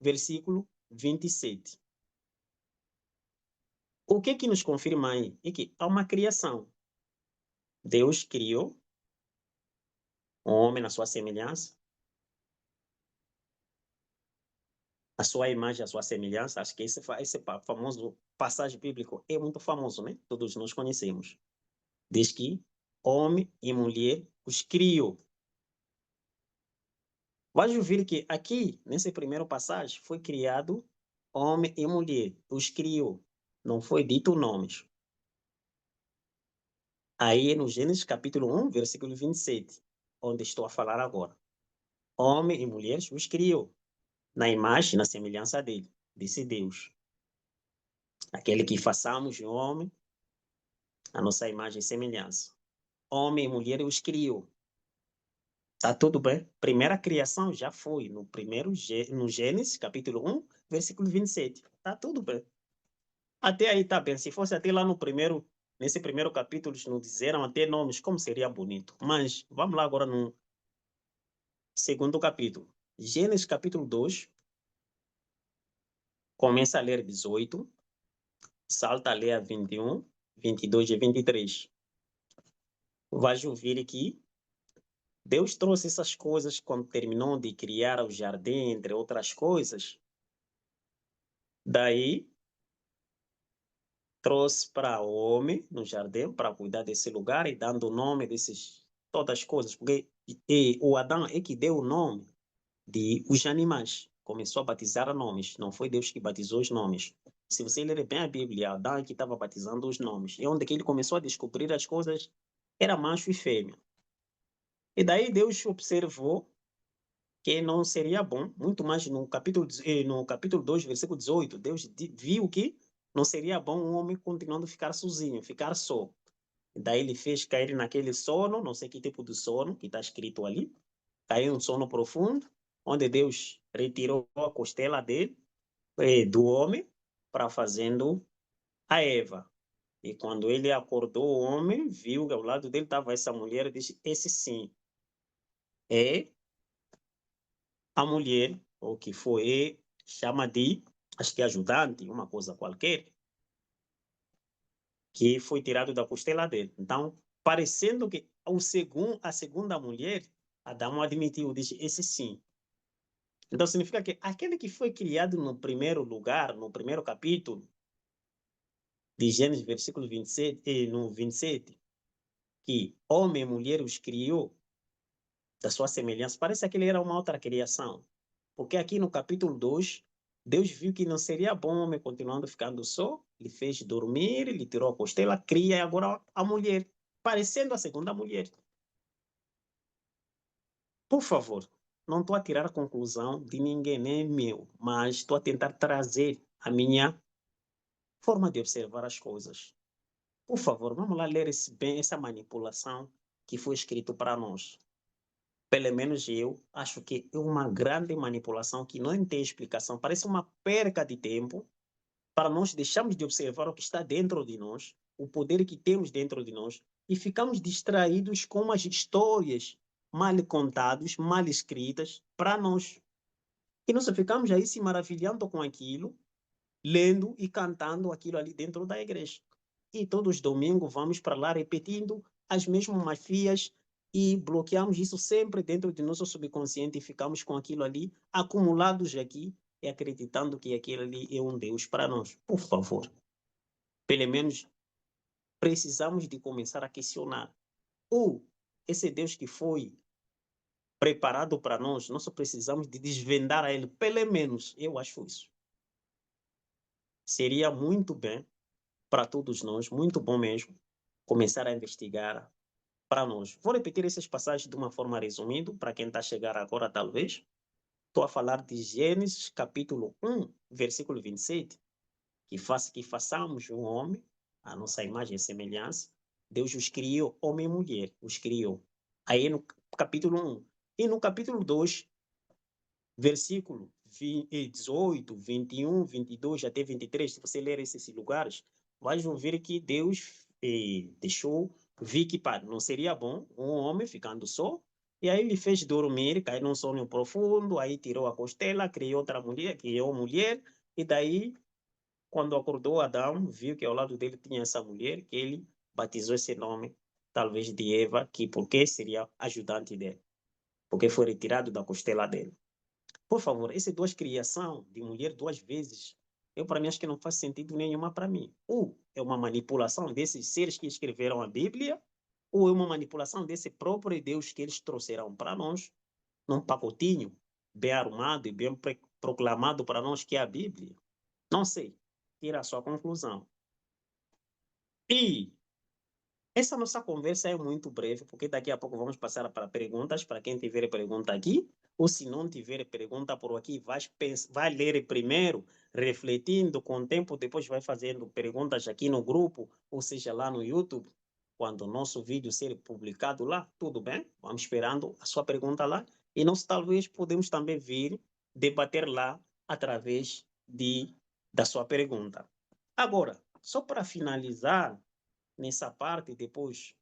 versículo 27. O que nos confirma aí? É que há uma criação. Deus criou o homem na sua semelhança, a sua imagem, a sua semelhança. Acho que esse famoso passagem bíblico é muito famoso, né? Todos nós conhecemos. Diz que homem e mulher os criou. Vais ouvir que aqui, nesse primeiro passagem, foi criado homem e mulher, os criou. Não foi dito nomes. Aí no Gênesis capítulo 1, versículo 27, onde estou a falar agora. Homem e mulher os criou, na imagem e na semelhança dele, disse Deus. Aquele que façamos o homem, a nossa imagem e semelhança. Homem e mulher os criou. Tá tudo bem? Primeira criação já foi no Gênesis capítulo 1, versículo 27. Tá tudo bem. Até aí tá bem. Se fosse até lá nesse primeiro capítulo, não disseram até nomes, como seria bonito. Mas vamos lá agora no segundo capítulo. Gênesis capítulo 2, começa a ler 18, salta a ler a 21, 22 e 23. Vais ouvir que Deus trouxe essas coisas quando terminou de criar o jardim, entre outras coisas. Daí, trouxe para o homem no jardim para cuidar desse lugar e dando o nome todas as coisas. Porque o Adão é que deu o nome de os animais. Começou a batizar nomes. Não foi Deus que batizou os nomes. Se você ler bem a Bíblia, Adão é que estava batizando os nomes. E onde que ele começou a descobrir as coisas, era macho e fêmea. E daí Deus observou que não seria bom, muito mais no capítulo 2, versículo 18, Deus viu que não seria bom um homem continuando a ficar sozinho, ficar só. E daí ele fez cair naquele sono, não sei que tipo de sono que está escrito ali, caiu um sono profundo, onde Deus retirou a costela dele, do homem, para fazendo a Eva. E quando ele acordou, o homem viu que ao lado dele estava essa mulher e disse: esse sim é a mulher, ou que foi, chama de, acho que ajudante, uma coisa qualquer, que foi tirado da costela dele. Então, parecendo que a segunda mulher, Adão admitiu, disse: esse sim. Então, significa que aquele que foi criado no primeiro lugar, no primeiro capítulo de Gênesis, versículo 27, no 27, que homem e mulher os criou da sua semelhança, parece que ele era uma outra criação. Porque aqui no capítulo 2, Deus viu que não seria bom o homem continuando ficando só, ele fez dormir, ele tirou a costela, cria agora a mulher, parecendo a segunda mulher. Por favor, não estou a tirar a conclusão de ninguém, nem meu, mas estou a tentar trazer a minha forma de observar as coisas. Por favor, vamos lá ler bem essa manipulação que foi escrito para nós. Pelo menos eu acho que é uma grande manipulação que não tem explicação. Parece uma perca de tempo para nós deixarmos de observar o que está dentro de nós, o poder que temos dentro de nós, e ficamos distraídos com as histórias mal contadas, mal escritas para nós. E nós ficamos aí se maravilhando com aquilo, lendo e cantando aquilo ali dentro da igreja. E todos os domingos vamos para lá repetindo as mesmas mafias e bloqueamos isso sempre dentro do nosso subconsciente e ficamos com aquilo ali acumulados aqui e acreditando que aquilo ali é um Deus para nós. Por favor, pelo menos precisamos de começar a questionar. Ou esse Deus que foi preparado para nós, nós só precisamos de desvendar a ele, pelo menos, eu acho isso. Seria muito bem para todos nós, muito bom mesmo, começar a investigar para nós. Vou repetir essas passagens de uma forma resumida, para quem está a chegar agora, talvez. Estou a falar de Gênesis, capítulo 1, versículo 27, que façamos um homem, a nossa imagem e semelhança. Deus os criou, homem e mulher, os criou. Aí no capítulo 1. E no capítulo 2, versículo 18, 21, 22 até 23, se você ler esses lugares, vai ver que Deus deixou, vi que não seria bom um homem ficando só, e aí ele fez dormir, caiu num sono profundo, aí tirou a costela, criou outra mulher, criou mulher, e daí, quando acordou Adão, viu que ao lado dele tinha essa mulher, que ele batizou esse nome, talvez de Eva, que porque seria ajudante dele, porque foi retirado da costela dele. Por favor, essa duas criação de mulher duas vezes, eu para mim acho que não faz sentido nenhuma para mim. Ou é uma manipulação desses seres que escreveram a Bíblia, ou é uma manipulação desse próprio Deus que eles trouxeram para nós, num pacotinho bem arrumado e bem proclamado para nós que é a Bíblia. Não sei. Tira a sua conclusão. E essa nossa conversa é muito breve, porque daqui a pouco vamos passar para perguntas, para quem tiver pergunta aqui, ou se não tiver pergunta por aqui, vai ler primeiro, refletindo com o tempo, depois vai fazendo perguntas aqui no grupo, ou seja, lá no YouTube, quando o nosso vídeo ser publicado lá, tudo bem? Vamos esperando a sua pergunta lá, e nós talvez podemos também vir debater lá através da sua pergunta. Agora, só para finalizar, nessa parte, depois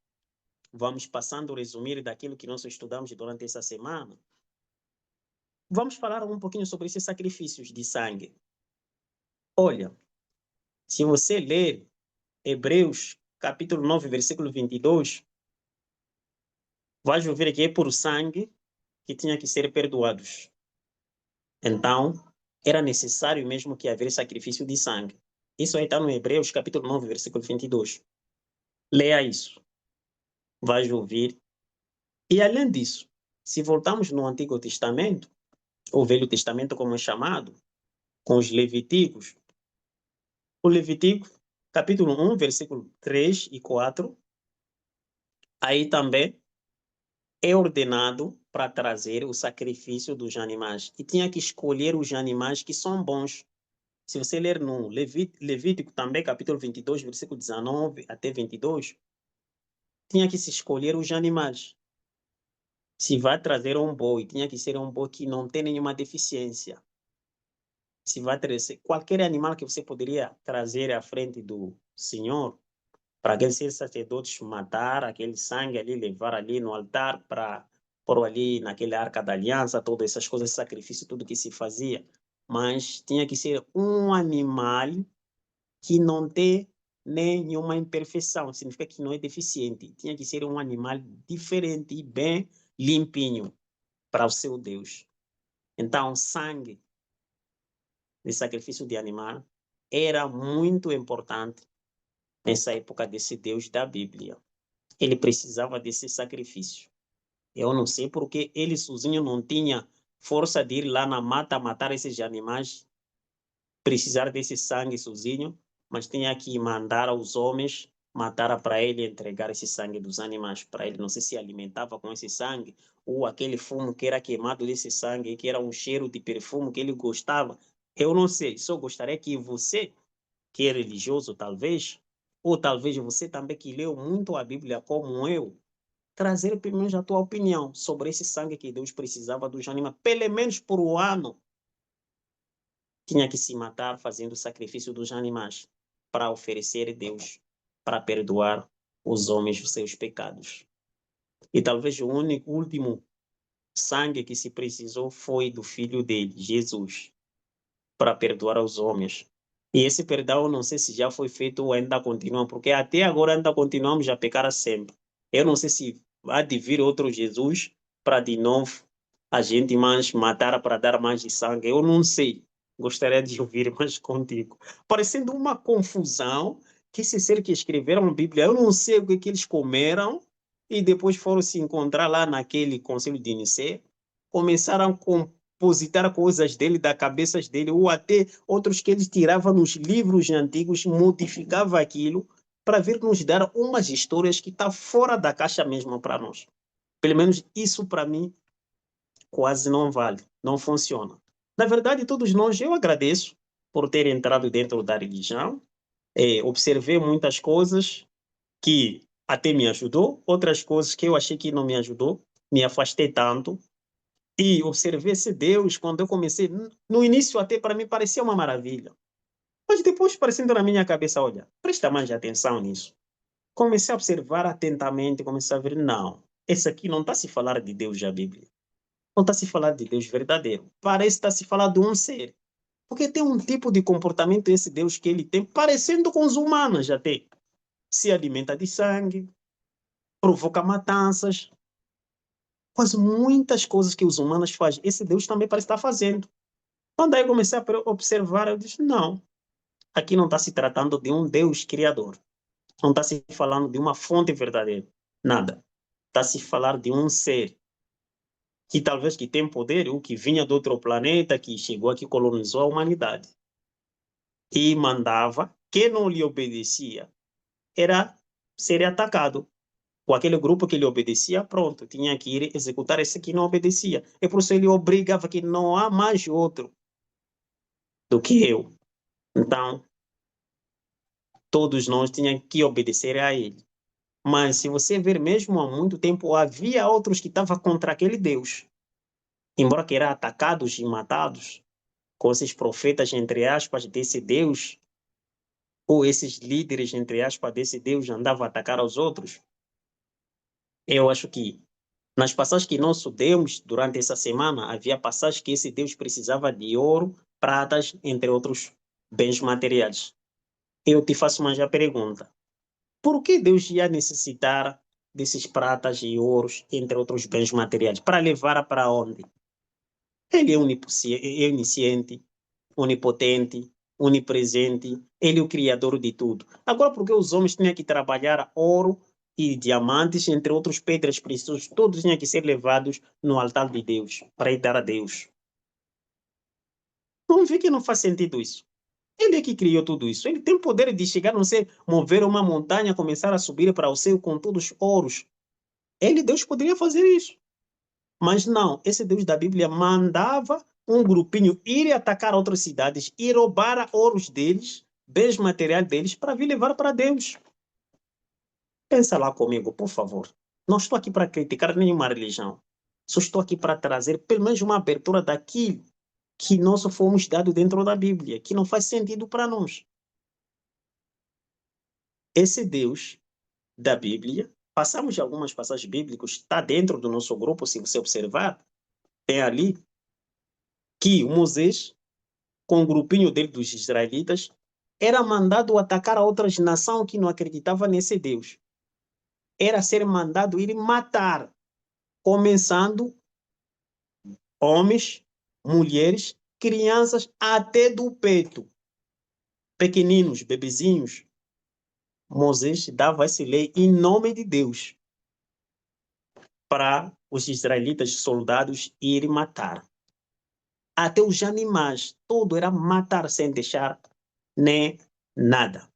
vamos passando a resumir daquilo que nós estudamos durante essa semana. Vamos falar um pouquinho sobre esses sacrifícios de sangue. Olha, se você ler Hebreus, capítulo 9, versículo 22, vai ver que é por sangue que tinha que ser perdoados. Então, era necessário mesmo que haver sacrifício de sangue. Isso aí está no Hebreus, capítulo 9, versículo 22. Leia isso. Vai ouvir. E além disso, se voltarmos no Antigo Testamento, o Velho Testamento como é chamado, com os Levíticos, o Levítico, capítulo 1, versículo 3 e 4, aí também é ordenado para trazer o sacrifício dos animais. E tinha que escolher os animais que são bons. Se você ler no Levítico também, capítulo 22, versículo 19 até 22, tinha que se escolher os animais. Se vai trazer um boi, tinha que ser um boi que não tem nenhuma deficiência. Se vai trazer qualquer animal que você poderia trazer à frente do Senhor, para aqueles sacerdotes matar aquele sangue ali, levar ali no altar para pôr ali naquela arca da aliança, todas essas coisas, sacrifício, tudo que se fazia. Mas tinha que ser um animal que não tem nenhuma imperfeição, significa que não é deficiente. Tinha que ser um animal diferente e bem limpinho para o seu Deus. Então, sangue de sacrifício de animal era muito importante nessa época desse Deus da Bíblia. Ele precisava desse sacrifício. Eu não sei porque ele sozinho não tinha força de ir lá na mata matar esses animais, precisar desse sangue sozinho, mas tinha que mandar aos homens matar para ele entregar esse sangue dos animais para ele. Não sei se alimentava com esse sangue ou aquele fumo que era queimado desse sangue, que era um cheiro de perfume que ele gostava. Eu não sei, só gostaria que você, que é religioso talvez, ou talvez você também que leu muito a Bíblia como eu, trazer pelo menos a tua opinião sobre esse sangue que Deus precisava dos animais, pelo menos por um ano. tinha que se matar fazendo o sacrifício dos animais para oferecer a Deus, para perdoar os homens os seus pecados. E talvez o único último sangue que se precisou foi do filho dele, Jesus, para perdoar os homens. E esse perdão, não sei se já foi feito ou ainda continua, porque até agora ainda continuamos a pecar sempre. Eu não sei se há de vir outro Jesus para de novo a gente mais matar para dar mais de sangue. Eu não sei. Gostaria de ouvir mais contigo. Parecendo uma confusão que esse ser que escreveram a Bíblia, eu não sei o que eles comeram e depois foram se encontrar lá naquele conselho de Nicéia, começaram a compositar coisas dele, da cabeça dele, ou até outros que ele tirava nos livros antigos, modificava aquilo para vir nos dar umas histórias que estão fora da caixa mesmo para nós. Pelo menos isso para mim quase não vale, não funciona. Na verdade, todos nós, eu agradeço por ter entrado dentro da religião, observei muitas coisas que até me ajudou, outras coisas que eu achei que não me ajudou, me afastei tanto, e observei esse Deus quando eu comecei. No início, até para mim, parecia uma maravilha. Mas depois, parecendo na minha cabeça, olha, presta mais atenção nisso. Comecei a observar atentamente, comecei a ver, não, esse aqui não está se falar de Deus da Bíblia. Não está se falar de Deus verdadeiro. Parece estar se falar de um ser. Porque tem um tipo de comportamento esse Deus que ele tem, parecendo com os humanos até. Se alimenta de sangue, provoca matanças, faz muitas coisas que os humanos fazem. Esse Deus também parece estar fazendo. Quando aí eu comecei a observar, eu disse, não, aqui não está se tratando de um Deus criador. Não está se falando de uma fonte verdadeira. Nada. Está se falando de um ser que talvez que tem poder, ou que vinha de outro planeta, que chegou aqui e colonizou a humanidade. E mandava, quem não lhe obedecia, era ser atacado. Com aquele grupo que lhe obedecia, pronto, tinha que ir executar esse que não obedecia. E por isso ele obrigava que não há mais outro do que eu. Então, todos nós tínhamos que obedecer a ele. Mas se você ver mesmo há muito tempo, havia outros que estavam contra aquele Deus. Embora que eram atacados e matados, com esses profetas, entre aspas, desse Deus, ou esses líderes, entre aspas, desse Deus andavam a atacar aos outros, eu acho que nas passagens que nós estudamos durante essa semana, havia passagens que esse Deus precisava de ouro, pratas, entre outros bens materiais. Eu te faço mais a pergunta. Por que Deus ia necessitar desses pratas e ouros, entre outros bens materiais, para levar para onde? Ele é onisciente, onipotente, onipresente, ele é o criador de tudo. Agora, por que os homens tinham que trabalhar ouro e diamantes, entre outros pedras preciosas, todos tinham que ser levados no altar de Deus, para ir dar a Deus? Não vê que não faz sentido isso. Ele é que criou tudo isso. Ele tem poder de chegar, não sei, mover uma montanha, começar a subir para o céu com todos os ouros. Ele, Deus, poderia fazer isso. Mas não, esse Deus da Bíblia mandava um grupinho ir atacar outras cidades e roubar ouros deles, bens materiais deles, para vir levar para Deus. Pensa lá comigo, por favor. Não estou aqui para criticar nenhuma religião. Só estou aqui para trazer pelo menos uma abertura daquilo que nós fomos dados dentro da Bíblia, que não faz sentido para nós. Esse Deus da Bíblia, passamos de algumas passagens bíblicas, está dentro do nosso grupo, se você observar, tem ali que o Moisés, com o grupinho dele dos israelitas, era mandado atacar a outras nações que não acreditavam nesse Deus. Era ser mandado ir matar, começando homens, mulheres, crianças até do peito, pequeninos, bebezinhos. Moisés dava essa lei em nome de Deus para os israelitas soldados irem matar. Até os animais, tudo era matar sem deixar nem nada.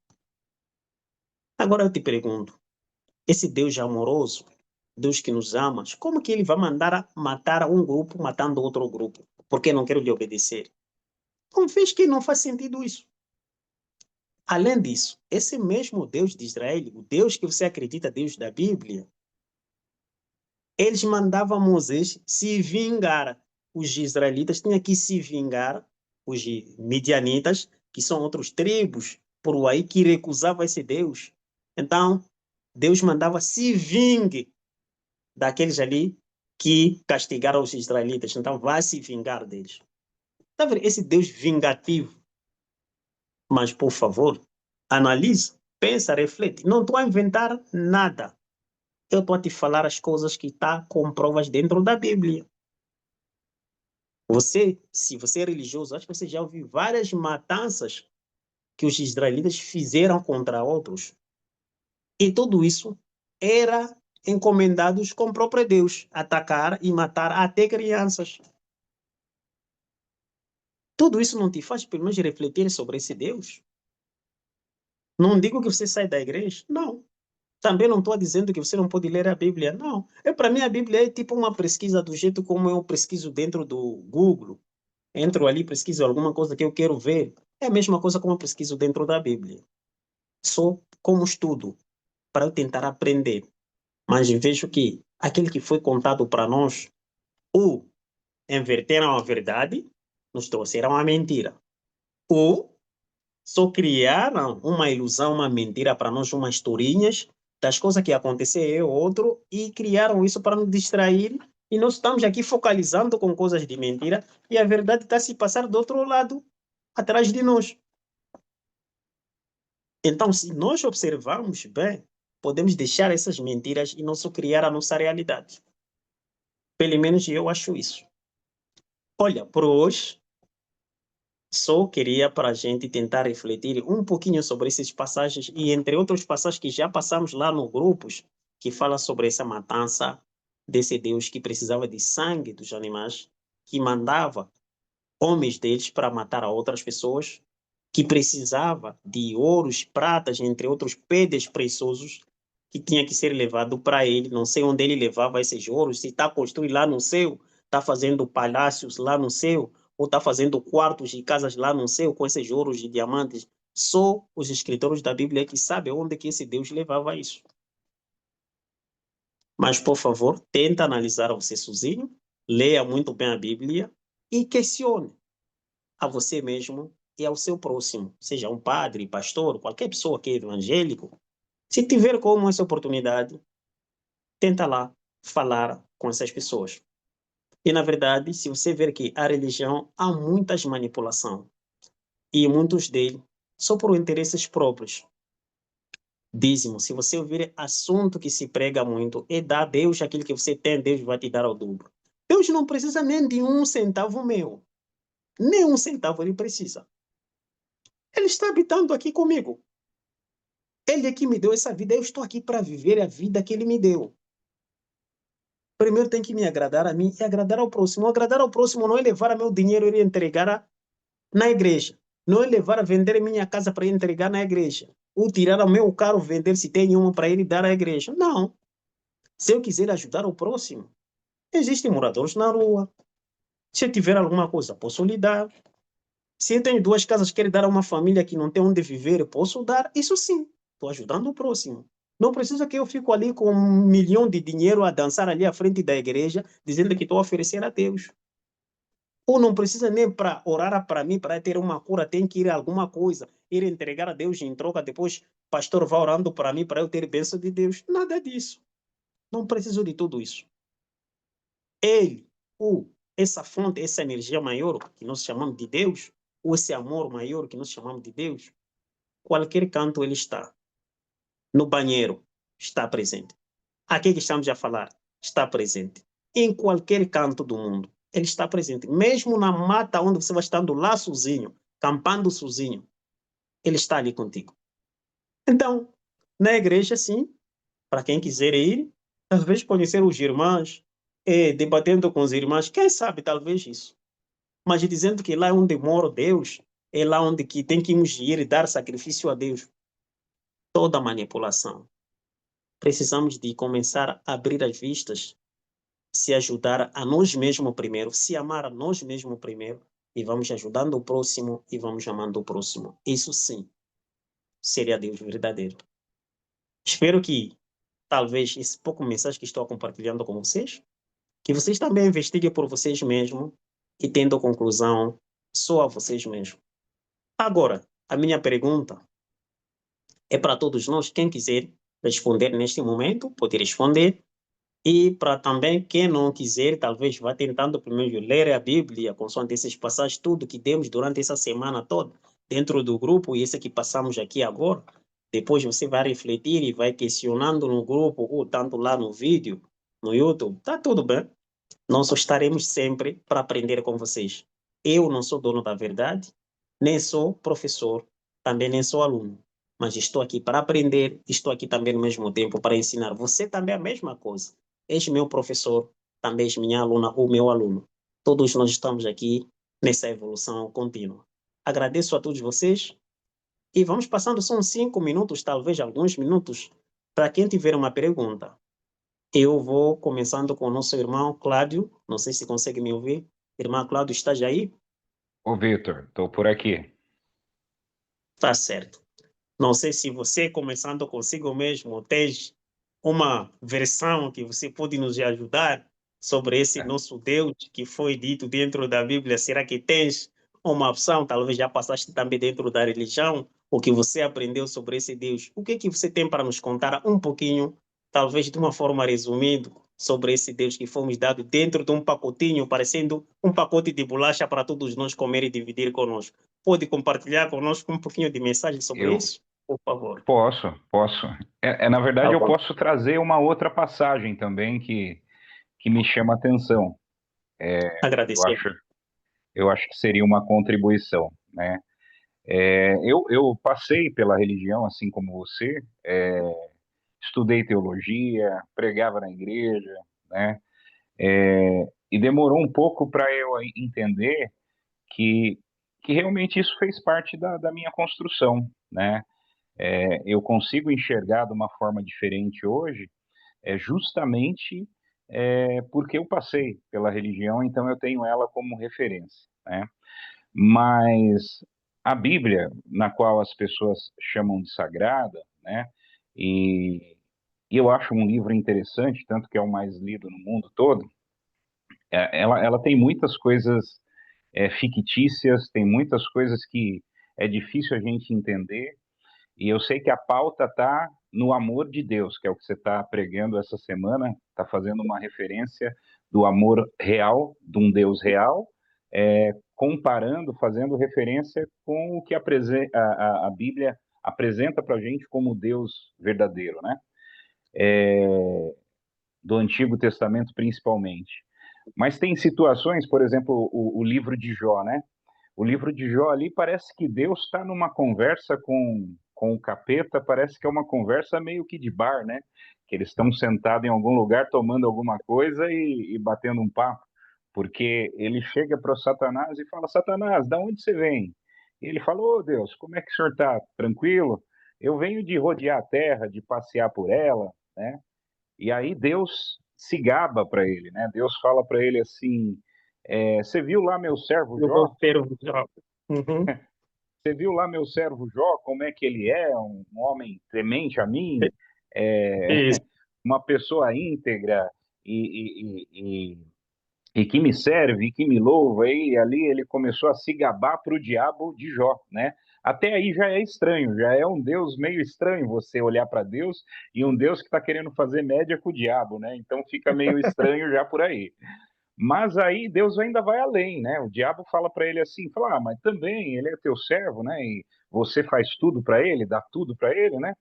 Agora eu te pergunto, esse Deus amoroso, Deus que nos ama, como que ele vai mandar matar um grupo matando outro grupo? Porque não quero lhe obedecer. Confesso que não faz sentido isso. Além disso, esse mesmo Deus de Israel, o Deus que você acredita, Deus da Bíblia, eles mandavam Moisés se vingar. Os israelitas tinham que se vingar os midianitas, que são outros tribos por aí que recusavam esse Deus. Então, Deus mandava se vingue daqueles ali que castigaram os israelitas. Então, vai se vingar deles. Tá vendo? Esse Deus vingativo. Mas, por favor, analise, pensa, reflete. Não estou a inventar nada. Eu estou a te falar as coisas que estão com provas dentro da Bíblia. Você, se você é religioso, acho que você já ouviu várias matanças que os israelitas fizeram contra outros. E tudo isso era encomendados com o próprio Deus, atacar e matar até crianças. Tudo isso não te faz pelo menos refletir sobre esse Deus? Não digo que você sai da igreja, não. Também não estou dizendo que você não pode ler a Bíblia, não. Para mim, a Bíblia é tipo uma pesquisa do jeito como eu pesquiso dentro do Google. Entro ali, pesquiso alguma coisa que eu quero ver. É a mesma coisa como eu pesquiso dentro da Bíblia. Só como estudo, para eu tentar aprender. Mas vejo que aquele que foi contado para nós, ou inverteram a verdade, nos trouxeram a mentira. Ou só criaram uma ilusão, uma mentira para nós, umas historinhas das coisas que aconteceram ou outro, e criaram isso para nos distrair. E nós estamos aqui focalizando com coisas de mentira, e a verdade está se passar do outro lado, atrás de nós. Então, se nós observarmos bem, podemos deixar essas mentiras e não só criar a nossa realidade. Pelo menos eu acho isso. Olha, por hoje, só queria para a gente tentar refletir um pouquinho sobre essas passagens e entre outras passagens que já passamos lá no grupos, que fala sobre essa matança desse Deus que precisava de sangue dos animais, que mandava homens deles para matar a outras pessoas, que precisava de ouros, pratas, entre outros pedras preciosos, que tinha que ser levado para ele. Não sei onde ele levava esses ouros, se está construindo lá no céu, está fazendo palácios lá no céu, ou está fazendo quartos e casas lá no céu com esses ouros e diamantes. Só os escritores da Bíblia que sabem onde que esse Deus levava isso. Mas, por favor, tenta analisar você sozinho, leia muito bem a Bíblia e questione a você mesmo e ao seu próximo, seja um padre, pastor, qualquer pessoa que é evangélico. Se tiver como essa oportunidade, tenta lá falar com essas pessoas. E, na verdade, se você ver que a religião há muitas manipulações e muitos deles só por interesses próprios. Dízimo, se você ouvir assunto que se prega muito, é dar a Deus aquilo que você tem, Deus vai te dar ao dobro. Deus não precisa nem de um centavo meu. Nem um centavo ele precisa. Ele está habitando aqui comigo. Ele é que me deu essa vida, eu estou aqui para viver a vida que ele me deu. Primeiro tem que me agradar a mim e agradar ao próximo. Agradar ao próximo não é levar meu dinheiro e entregar na igreja. Não é levar a vender minha casa para entregar na igreja. Ou tirar o meu carro, vender se tem uma para ele dar à igreja. Não. Se eu quiser ajudar o próximo, existem moradores na rua. Se eu tiver alguma coisa, posso lhe dar. Se eu tenho duas casas, quero dar a uma família que não tem onde viver, posso dar. Isso sim, estou ajudando o próximo. Não precisa que eu fique ali com 1 milhão de dinheiro a dançar ali à frente da igreja, dizendo que estou a oferecer a Deus. Ou não precisa nem para orar para mim, para ter uma cura, tem que ir a alguma coisa, ir entregar a Deus em troca, depois pastor vai orando para mim, para eu ter bênção de Deus. Nada disso. Não preciso de tudo isso. Ele, ou essa fonte, essa energia maior que nós chamamos de Deus, ou esse amor maior que nós chamamos de Deus, qualquer canto ele está. No banheiro, está presente. Aqui que estamos a falar, está presente. Em qualquer canto do mundo, ele está presente. Mesmo na mata onde você vai estando lá sozinho, campando sozinho, ele está ali contigo. Então, na igreja, sim, para quem quiser ir, talvez conhecer os irmãos, debatendo com os irmãos, quem sabe talvez isso. Mas dizendo que lá é onde mora Deus, é lá onde que tem que ir e dar sacrifício a Deus. Toda manipulação. Precisamos de começar a abrir as vistas, se ajudar a nós mesmos primeiro, se amar a nós mesmos primeiro, e vamos ajudando o próximo e vamos amando o próximo. Isso sim seria Deus verdadeiro. Espero que, talvez, esse pouco mensagem que estou compartilhando com vocês, que vocês também investiguem por vocês mesmos e tendo conclusão só a vocês mesmos. Agora, a minha pergunta é para todos nós, quem quiser responder neste momento, pode responder. E para também quem não quiser, talvez vá tentando primeiro ler a Bíblia, consoante essas passagens, tudo que demos durante essa semana toda, dentro do grupo, e esse que passamos aqui agora. Depois você vai refletir e vai questionando no grupo, ou tanto lá no vídeo, no YouTube. Tá tudo bem. Nós só estaremos sempre para aprender com vocês. Eu não sou dono da verdade, nem sou professor, também nem sou aluno. Mas estou aqui para aprender, estou aqui também no mesmo tempo para ensinar. Você também é a mesma coisa. És meu professor, também és minha aluna ou meu aluno. Todos nós estamos aqui nessa evolução contínua. Agradeço a todos vocês e vamos passando só uns 5 minutos, talvez alguns minutos, para quem tiver uma pergunta. Eu vou começando com o nosso irmão Cláudio. Não sei se consegue me ouvir. Irmão Cláudio, está já aí?
Ô, Vitor, estou por aqui.
Tá certo. Não sei se você, começando consigo mesmo, tem uma versão que você pode nos ajudar sobre esse
É,
nosso Deus que foi dito dentro da Bíblia. Será que tens uma opção? Talvez já passaste também dentro da religião, o que você aprendeu sobre esse Deus. O que é que você tem para nos contar um pouquinho, talvez de uma forma resumida, sobre esse Deus que fomos dado dentro de um pacotinho, parecendo um pacote de bolacha para todos nós comer e dividir conosco? Pode compartilhar conosco um pouquinho de mensagem sobre
eu
isso, por favor?
posso. Na
Tá
verdade, eu
bom.
posso trazer uma outra passagem também que me chama a atenção. Eu
Agradecer.
acho, eu acho que seria uma contribuição, né? Eu passei pela religião, assim como você, estudei teologia, pregava na igreja, né? E demorou um pouco para eu entender que, que realmente isso fez parte da minha construção, né? Eu consigo enxergar de uma forma diferente hoje, justamente porque eu passei pela religião, então eu tenho ela como referência, né? Mas a Bíblia, na qual as pessoas chamam de sagrada, né? E, e eu acho um livro interessante, tanto que é o mais lido no mundo todo. Ela tem muitas coisas fictícias, tem muitas coisas que é difícil a gente entender, e eu sei que a pauta está no amor de Deus, que é o que você está pregando essa semana, está fazendo uma referência do amor real, de um Deus real, comparando, fazendo referência com o que a Bíblia apresenta para a gente como Deus verdadeiro, né? Do Antigo Testamento principalmente. Mas tem situações, por exemplo, o livro de Jó, né? O livro de Jó ali parece que Deus está numa conversa com o capeta, parece que é uma conversa meio que de bar, né? Que eles estão sentados em algum lugar tomando alguma coisa e batendo um papo. Porque ele chega para o Satanás e fala: Satanás, da onde você vem? E ele fala: Ô Deus, como é que o senhor está? Tranquilo? Eu venho de rodear a terra, de passear por ela, né? E aí Deus se gaba para ele, né? Deus fala para ele assim: você viu lá meu servo
Eu vou
Jó?
ter um job. Uhum.
Você viu lá meu servo Jó, como é que ele é? Um homem temente a mim, é,
Isso.
uma pessoa íntegra e que me serve, e que me louva. E ali ele começou a se gabar para o diabo de Jó, né? Até aí já é estranho, já é um Deus meio estranho você olhar para Deus e um Deus que está querendo fazer média com o diabo, né? Então fica meio estranho já por aí. Mas aí Deus ainda vai além, né? O diabo fala para ele assim, fala, mas também ele é teu servo, né? E você faz tudo para ele, dá tudo para ele, né?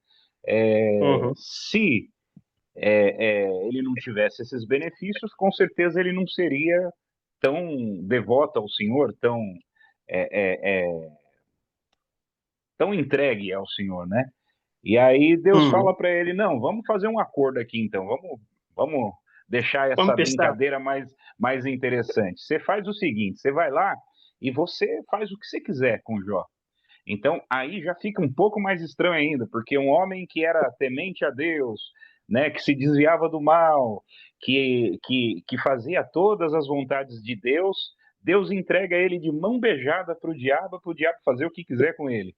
Uhum.
Se ele não tivesse esses benefícios, com certeza ele não seria tão devoto ao Senhor, é, é, é, tão entregue ao Senhor, né? E aí Deus
Uhum.
fala para ele, não, vamos fazer um acordo aqui então, vamos deixar
Vamos
essa
testar.
brincadeira mais interessante. Você faz o seguinte, você vai lá e você faz o que você quiser com Jó. Então, aí já fica um pouco mais estranho ainda, porque um homem que era temente a Deus, né, que se desviava do mal, que fazia todas as vontades de Deus, Deus entrega ele de mão beijada para o diabo fazer o que quiser com ele,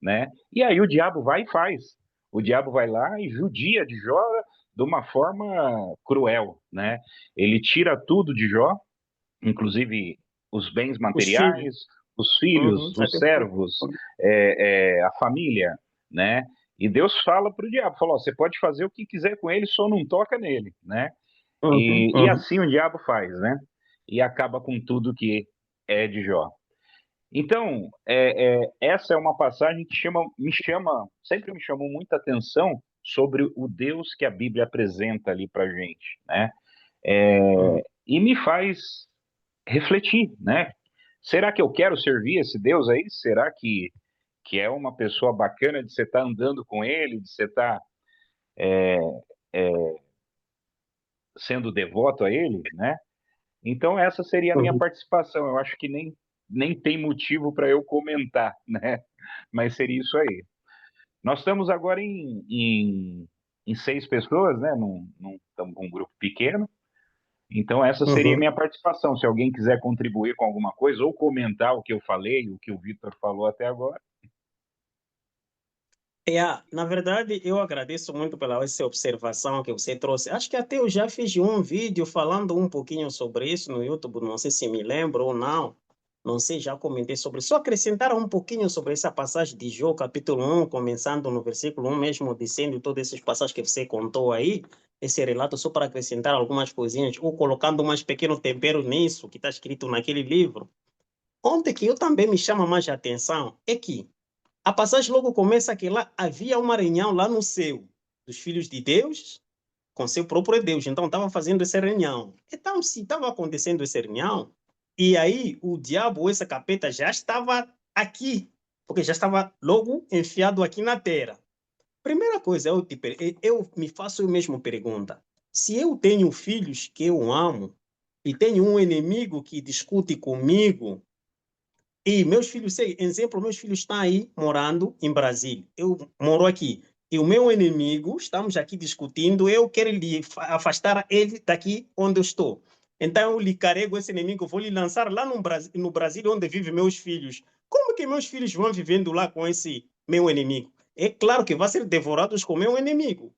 né? E aí o diabo vai e faz. O diabo vai lá e judia de Jó de uma forma cruel, né? Ele tira tudo de Jó, inclusive os bens
Os filhos.
materiais, os filhos, os
Até
servos, a família, né? E Deus fala para o diabo, falou, você pode fazer o que quiser com ele, só não toca nele, né? E assim o diabo faz, né? E acaba com tudo que é de Jó. Então, essa é uma passagem que sempre me chamou muita atenção sobre o Deus que a Bíblia apresenta ali para gente, né? E me faz refletir, né? Será que eu quero servir esse Deus aí? Será que é uma pessoa bacana de você estar andando com ele, de você estar sendo devoto a ele, né? Então essa seria a minha participação. Eu acho que nem tem motivo para eu comentar, né? Mas seria isso aí. Nós estamos agora em 6 pessoas, né? Não estamos com um grupo pequeno. Então, essa seria a minha participação. Se alguém quiser contribuir com alguma coisa ou comentar o que eu falei, o que o Vitor falou até agora.
Na verdade, eu agradeço muito pela essa observação que você trouxe. Acho que até eu já fiz um vídeo falando um pouquinho sobre isso no YouTube, não sei se me lembro ou não. Não sei, já comentei sobre. Só acrescentar um pouquinho sobre essa passagem de Jó, capítulo 1, começando no versículo 1 mesmo, dizendo todas essas passagens que você contou aí, esse relato, só para acrescentar algumas coisinhas, ou colocando mais pequeno tempero nisso, que está escrito naquele livro. Ontem que eu também me chama mais a atenção é que a passagem logo começa que lá havia uma reunião lá no céu dos filhos de Deus com seu próprio Deus. Então estava fazendo essa reunião. Então, se estava acontecendo essa reunião, e aí o diabo, esse capeta, já estava aqui, porque já estava logo enfiado aqui na terra. Primeira coisa, eu me faço eu mesmo pergunta. Se eu tenho filhos que eu amo e tenho um inimigo que discute comigo, e meus filhos, sei, exemplo, meus filhos estão aí morando em Brasília. Eu moro aqui. E o meu inimigo, estamos aqui discutindo, eu quero lhe afastar ele daqui onde eu estou. Então eu lhe carrego esse inimigo, vou lhe lançar lá no Brasil, onde vivem meus filhos. Como que meus filhos vão vivendo lá com esse meu inimigo? É claro que vão ser devorados com meu inimigo.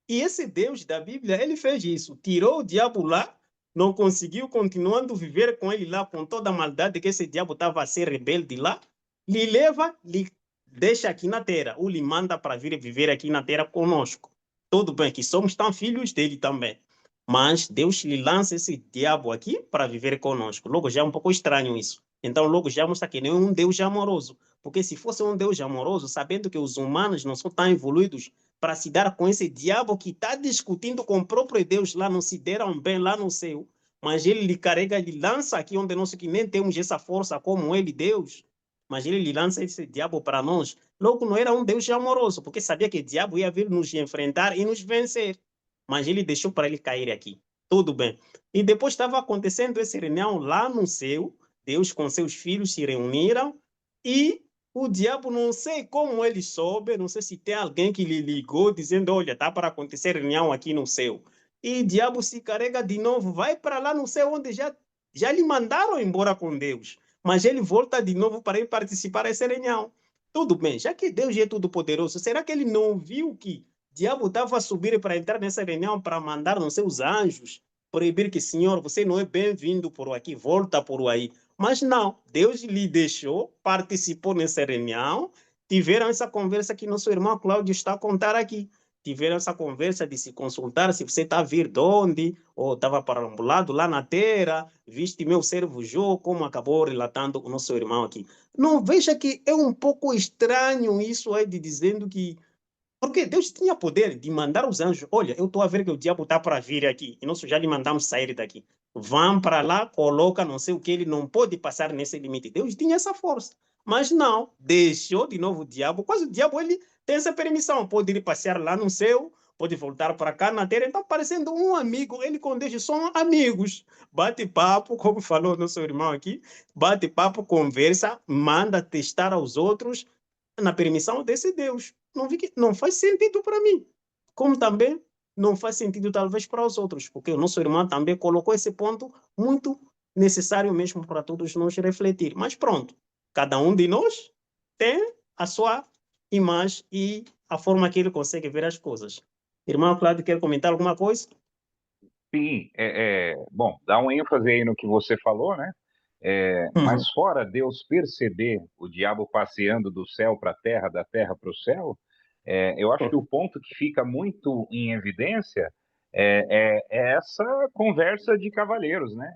E esse Deus da Bíblia, ele fez isso. Tirou o diabo lá, não conseguiu, continuando a viver com ele lá, com toda a maldade que esse diabo estava a ser rebelde lá, lhe leva, lhe deixa aqui na terra, ou lhe manda para vir viver aqui na terra conosco. Tudo bem que somos tão filhos dele também. Mas Deus lhe lança esse diabo aqui para viver conosco. Logo já é um pouco estranho isso. Então, logo já mostra que não é um Deus amoroso. Porque se fosse um Deus amoroso, sabendo que os humanos não são tão evoluídos para se dar com esse diabo que está discutindo com o próprio Deus lá, não se deram bem lá no céu, mas ele lhe carrega, lhe lança aqui onde nós que nem temos essa força como ele, Deus, mas ele lhe lança esse diabo para nós. Logo, não era um Deus amoroso, porque sabia que o diabo ia vir nos enfrentar e nos vencer, mas ele deixou para ele cair aqui. Tudo bem. E depois estava acontecendo essa reunião lá no céu, Deus com seus filhos se reuniram e o diabo, não sei como ele soube, não sei se tem alguém que lhe ligou dizendo, olha, está para acontecer reunião aqui no céu. E o diabo se carrega de novo, vai para lá no céu onde já lhe mandaram embora com Deus. Mas ele volta de novo para ir participar dessa reunião. Tudo bem, já que Deus é todo poderoso, será que ele não viu que o diabo estava a subir para entrar nessa reunião para mandar nos seus anjos proibir que, Senhor, você não é bem-vindo por aqui, volta por aí. Mas não, Deus lhe deixou, participou nessa reunião, tiveram essa conversa que nosso irmão Cláudio está a contar aqui. Tiveram essa conversa de se consultar se você está a vir de onde, ou estava parambulado lá na terra, viste meu servo Jó, como acabou relatando o nosso irmão aqui. Não veja que é um pouco estranho isso aí de dizendo que porque Deus tinha poder de mandar os anjos. Olha, eu estou a ver que o diabo está para vir aqui. E nós já lhe mandamos sair daqui. Vão para lá, coloca não sei o que, ele não pode passar nesse limite. Deus tinha essa força. Mas não, deixou de novo o diabo. Quase o diabo ele tem essa permissão. Pode ir passear lá no céu, pode voltar para cá na terra. Então, parecendo um amigo, ele com Deus são amigos. Bate papo, como falou nosso irmão aqui, bate papo, conversa, manda testar aos outros na permissão desse Deus. Não vi que não faz sentido para mim. Como também não faz sentido talvez para os outros, porque o nosso irmão também colocou esse ponto muito necessário mesmo para todos nós refletir. Mas pronto, cada um de nós tem a sua imagem e a forma que ele consegue ver as coisas. Irmão Cláudio, quer comentar alguma coisa?
Sim, bom, dá um ênfase aí no que você falou, né? Mas
Uhum.
fora Deus perceber o diabo passeando do céu para a terra, da terra para o céu, eu acho que o ponto que fica muito em evidência é essa conversa de cavalheiros, né?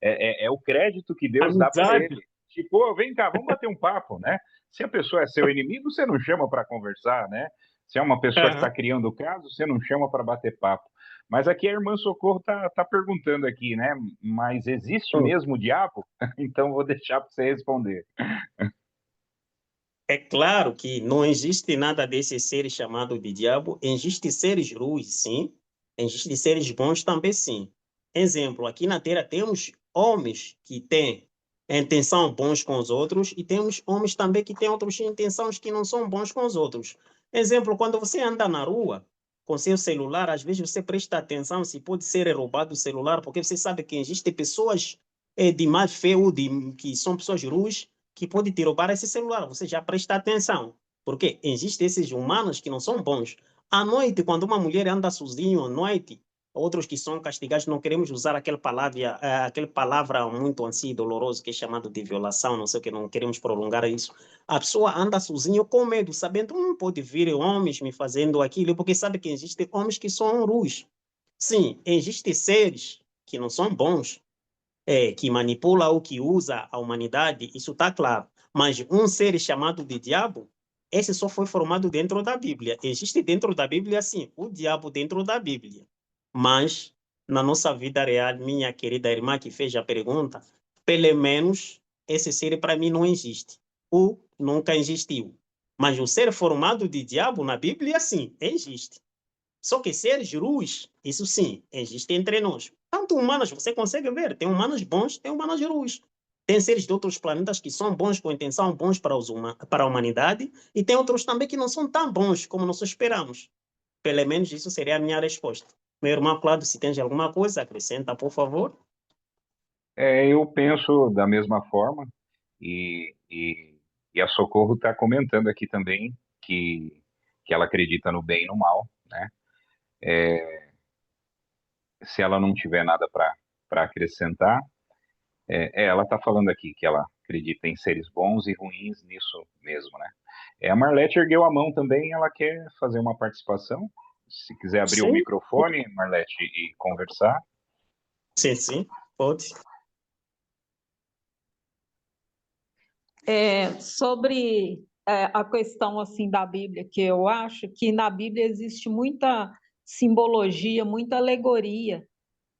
É o crédito que Deus dá para
Amizade.
ele. Tipo, "Ô, vem cá, vamos bater um papo, né? Se a pessoa é seu inimigo, você não chama para conversar, né? Se é uma pessoa que está
Aham.
criando caso, você não chama para bater papo. Mas aqui a irmã Socorro tá perguntando aqui, né? Mas existe
Uhum.
mesmo o diabo? Então vou deixar para você responder.
É claro que não existe nada desses seres chamados de diabo. Existem seres ruins, sim. Existem seres bons também, sim. Exemplo, aqui na Terra temos homens que têm intenção bons com os outros e temos homens também que têm outras intenções que não são bons com os outros. Exemplo, quando você anda na rua com seu celular, às vezes você presta atenção se pode ser roubado o celular, porque você sabe que existem pessoas de má fé ou que são pessoas ruins que pode te roubar esse celular. Você já presta atenção. Porque existem esses humanos que não são bons. À noite, quando uma mulher anda sozinha à noite, outros que são castigados, não queremos usar aquela palavra muito assim, dolorosa, que é chamado de violação, não sei o que, não queremos prolongar isso. A pessoa anda sozinha com medo, sabendo, pode vir homens me fazendo aquilo, porque sabe que existem homens que são ruins. Sim, existem seres que não são bons, que manipula ou que usa a humanidade, isso está claro. Mas um ser chamado de diabo, esse só foi formado dentro da Bíblia. Existe dentro da Bíblia, sim, o diabo dentro da Bíblia. Mas, na nossa vida real, minha querida irmã que fez a pergunta, pelo menos esse ser para mim não existe. Ou nunca existiu. Mas o ser formado de diabo na Bíblia, sim, existe. Só que seres ruins, isso sim, existe entre nós. Tanto humanos, você consegue ver, tem humanos bons, tem humanos ruins. Tem seres de outros planetas que são bons com intenção, bons para a humanidade, e tem outros também que não são tão bons como nós esperamos. Pelo menos isso seria a minha resposta. Meu irmão Claudio, se tens alguma coisa, acrescenta, por favor.
Eu penso da mesma forma e a Socorro está comentando aqui também que ela acredita no bem e no mal, né? Se ela não tiver nada para acrescentar, ela está falando aqui que ela acredita em seres bons e ruins nisso mesmo, né? A Marlete ergueu a mão também, ela quer fazer uma participação. Se quiser abrir o
Sim,
microfone, Marlete, e conversar.
sim, sim, pode.
Sobre a questão assim da Bíblia, que eu acho que na Bíblia existe muita simbologia, muita alegoria,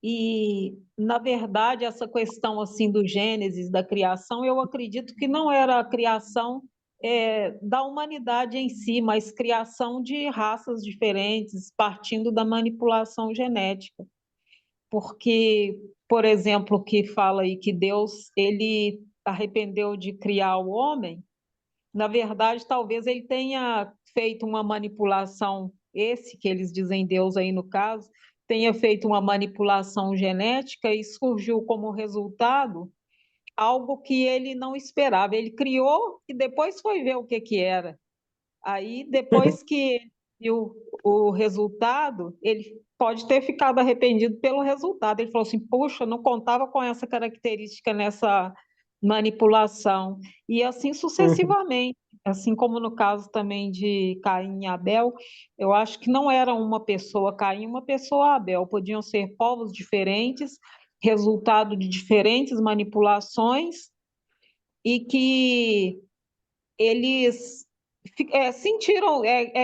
e na verdade essa questão assim do Gênesis, da criação, eu acredito que não era a criação da humanidade em si, mas criação de raças diferentes, partindo da manipulação genética, porque, por exemplo, o que fala aí que Deus ele arrependeu de criar o homem. Na verdade, talvez ele tenha feito uma manipulação, esse que eles dizem Deus aí no caso, tenha feito uma manipulação genética e surgiu como resultado algo que ele não esperava. Ele criou e depois foi ver o que que era. Aí, depois que viu o resultado, ele pode ter ficado arrependido pelo resultado. Ele falou assim: puxa, não contava com essa característica nessa manipulação. E assim sucessivamente. Assim como no caso também de Caim e Abel, eu acho que não era uma pessoa Caim, uma pessoa Abel. Podiam ser povos diferentes, resultado de diferentes manipulações, e que eles sentiram,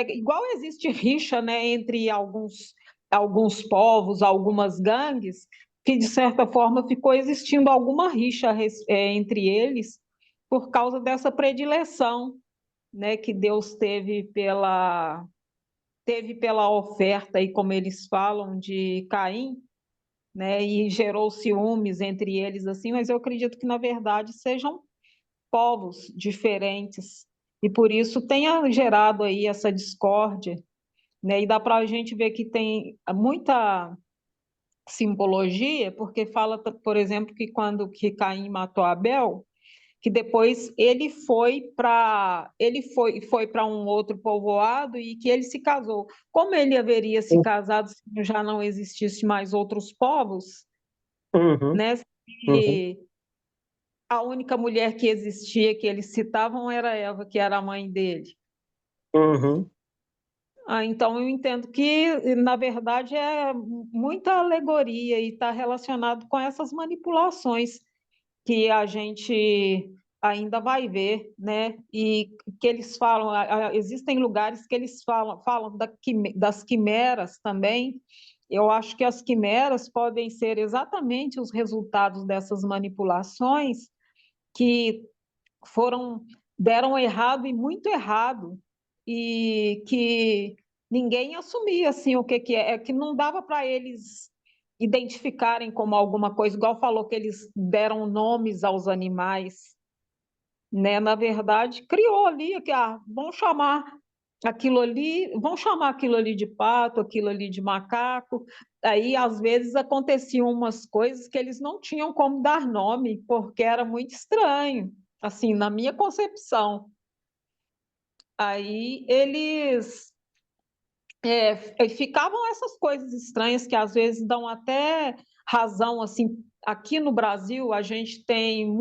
igual existe rixa, né, entre alguns povos, algumas gangues, que de certa forma ficou existindo alguma rixa entre eles por causa dessa predileção, né, que Deus teve pela oferta, e como eles falam, de Caim, né, e gerou ciúmes entre eles, assim, mas eu acredito que, na verdade, sejam povos diferentes, e por isso tenha gerado aí essa discórdia, né? E dá para a gente ver que tem muita simbologia, porque fala, por exemplo, que quando que Caim matou Abel, que depois ele foi para um outro povoado e que ele se casou. Como ele haveria se casado se já não existisse mais outros povos,
Uhum,
né?
uhum.
a única mulher que existia que eles citavam era Eva, que era a mãe dele.
Uhum.
Então, eu entendo que, na verdade, é muita alegoria e está relacionado com essas manipulações que a gente ainda vai ver, né? E que eles falam, existem lugares que eles falam das quimeras também. Eu acho que as quimeras podem ser exatamente os resultados dessas manipulações que deram errado e muito errado, e que ninguém assumia assim o que é que não dava para eles identificarem como alguma coisa, igual falou que eles deram nomes aos animais, né? Na verdade, criou ali que vão chamar aquilo ali de pato, aquilo ali de macaco. Aí, às vezes, aconteciam umas coisas que eles não tinham como dar nome, porque era muito estranho, assim, na minha concepção. Aí eles ficavam essas coisas estranhas que às vezes dão até razão, assim, aqui no Brasil a gente tem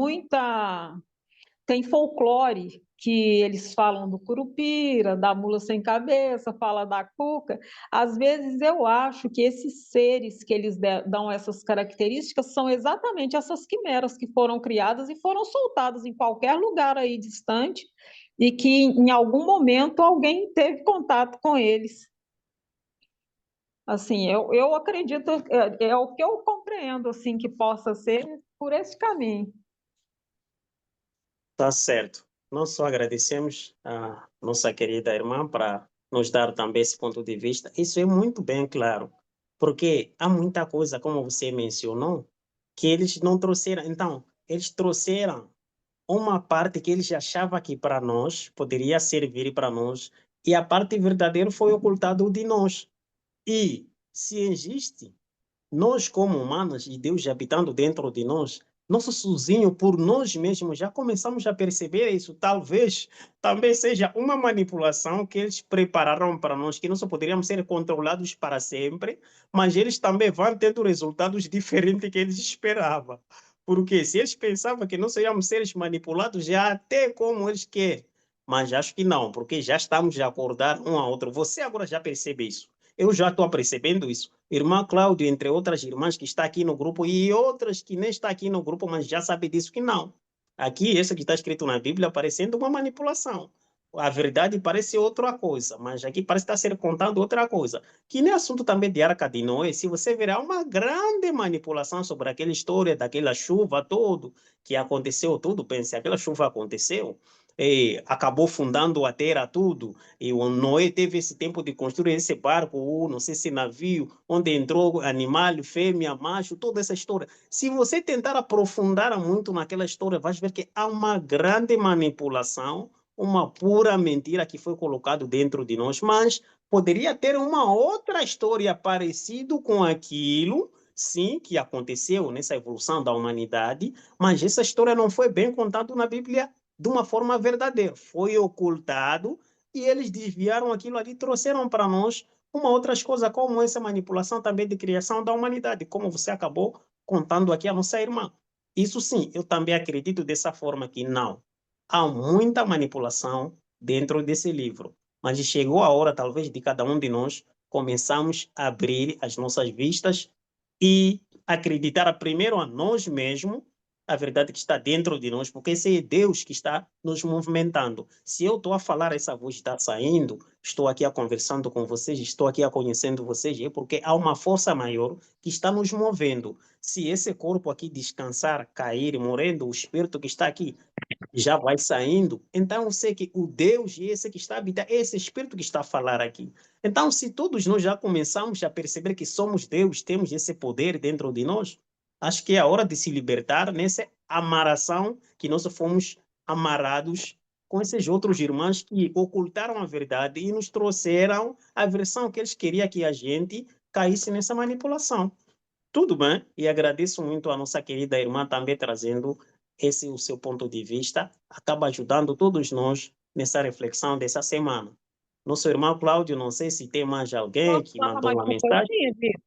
folclore que eles falam do curupira, da mula sem cabeça, fala da cuca. Às vezes eu acho que esses seres que eles dão essas características são exatamente essas quimeras que foram criadas e foram soltadas em qualquer lugar aí distante e que em algum momento alguém teve contato com eles. Assim, eu acredito, é o que eu compreendo, assim, que possa ser por esse caminho.
Tá certo. Nós só agradecemos a nossa querida irmã para nos dar também esse ponto de vista. Isso é muito bem claro, porque há muita coisa, como você mencionou, que eles não trouxeram. Então, eles trouxeram uma parte que eles achavam que para nós poderia servir para nós, e a parte verdadeira foi ocultada de nós. E se existe nós, como humanos, e Deus habitando dentro de nós, nosso sozinho, por nós mesmos, já começamos a perceber isso. Talvez também seja uma manipulação que eles prepararam para nós, que nós só poderíamos ser controlados para sempre, mas eles também vão tendo resultados diferentes que eles esperavam. Porque se eles pensavam que nós seríamos seres manipulados, já até como eles querem. Mas acho que não, porque já estamos a acordar um ao outro. Você agora já percebe isso. Eu já estou percebendo isso. Irmã Cláudia, entre outras irmãs que está aqui no grupo e outras que nem está aqui no grupo, mas já sabe disso que não. Aqui, isso que está escrito na Bíblia, parecendo uma manipulação. A verdade parece outra coisa, mas aqui parece estar sendo contando outra coisa. Que nem assunto também de Arca de Noé, se você verá uma grande manipulação sobre aquela história daquela chuva todo, que aconteceu tudo, pense, aquela chuva aconteceu, e acabou fundando a terra tudo, e o Noé teve esse tempo de construir esse barco, ou não sei se navio, onde entrou animal, fêmea, macho, toda essa história. Se você tentar aprofundar muito naquela história, vai ver que há uma grande manipulação, uma pura mentira que foi colocado dentro de nós, mas poderia ter uma outra história parecida com aquilo, sim, que aconteceu nessa evolução da humanidade, mas essa história não foi bem contada na Bíblia de uma forma verdadeira. Foi ocultado e eles desviaram aquilo ali e trouxeram para nós uma outras coisas, como essa manipulação também de criação da humanidade, como você acabou contando aqui a nossa irmã. Isso sim, eu também acredito dessa forma que não. Há muita manipulação dentro desse livro, mas chegou a hora, talvez, de cada um de nós começarmos a abrir as nossas vistas e acreditar primeiro a nós mesmos a verdade que está dentro de nós, porque esse é Deus que está nos movimentando. Se eu estou a falar, essa voz está saindo, estou aqui a conversando com vocês, estou aqui a conhecendo vocês, é porque há uma força maior que está nos movendo. Se esse corpo aqui descansar, cair, morrendo, o espírito que está aqui já vai saindo, então eu sei que o Deus e esse que está habitando, esse espírito que está a falar aqui. Então, se todos nós já começamos a perceber que somos Deus, temos esse poder dentro de nós, acho que é a hora de se libertar nessa amarração que nós fomos amarrados com esses outros irmãos que ocultaram a verdade e nos trouxeram a versão que eles queriam que a gente caísse nessa manipulação. Tudo bem, e agradeço muito a nossa querida irmã também trazendo esse o seu ponto de vista, acaba ajudando todos nós nessa reflexão dessa semana. Nosso irmão Cláudio, não sei se tem mais alguém
Posso
que
falar
mandou
mais
uma
uma
mensagem.
coisinha, Vitor?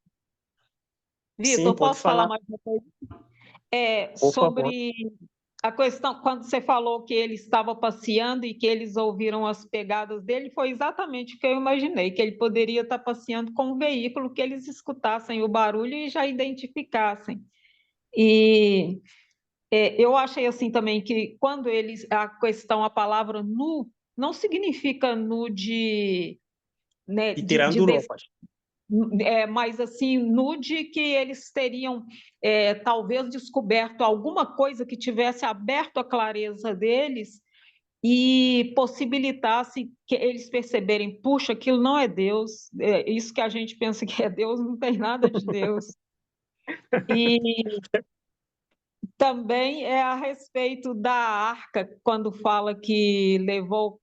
Sim,
Vitor,
pode
posso falar
falar,
mais uma coisa?
por favor.
Sobre A questão, quando você falou que ele estava passeando e que eles ouviram as pegadas dele, foi exatamente o que eu imaginei, que ele poderia estar passeando com um veículo que eles escutassem o barulho e já identificassem. E eu achei assim também que quando eles, a questão, a palavra nu, não significa nu de, né,
E tirando roupas.
mas assim, nude que eles teriam talvez descoberto alguma coisa que tivesse aberto a clareza deles e possibilitasse que eles perceberem, puxa, aquilo não é Deus, isso que a gente pensa que é Deus não tem nada de Deus. E também é a respeito da arca, quando fala que levou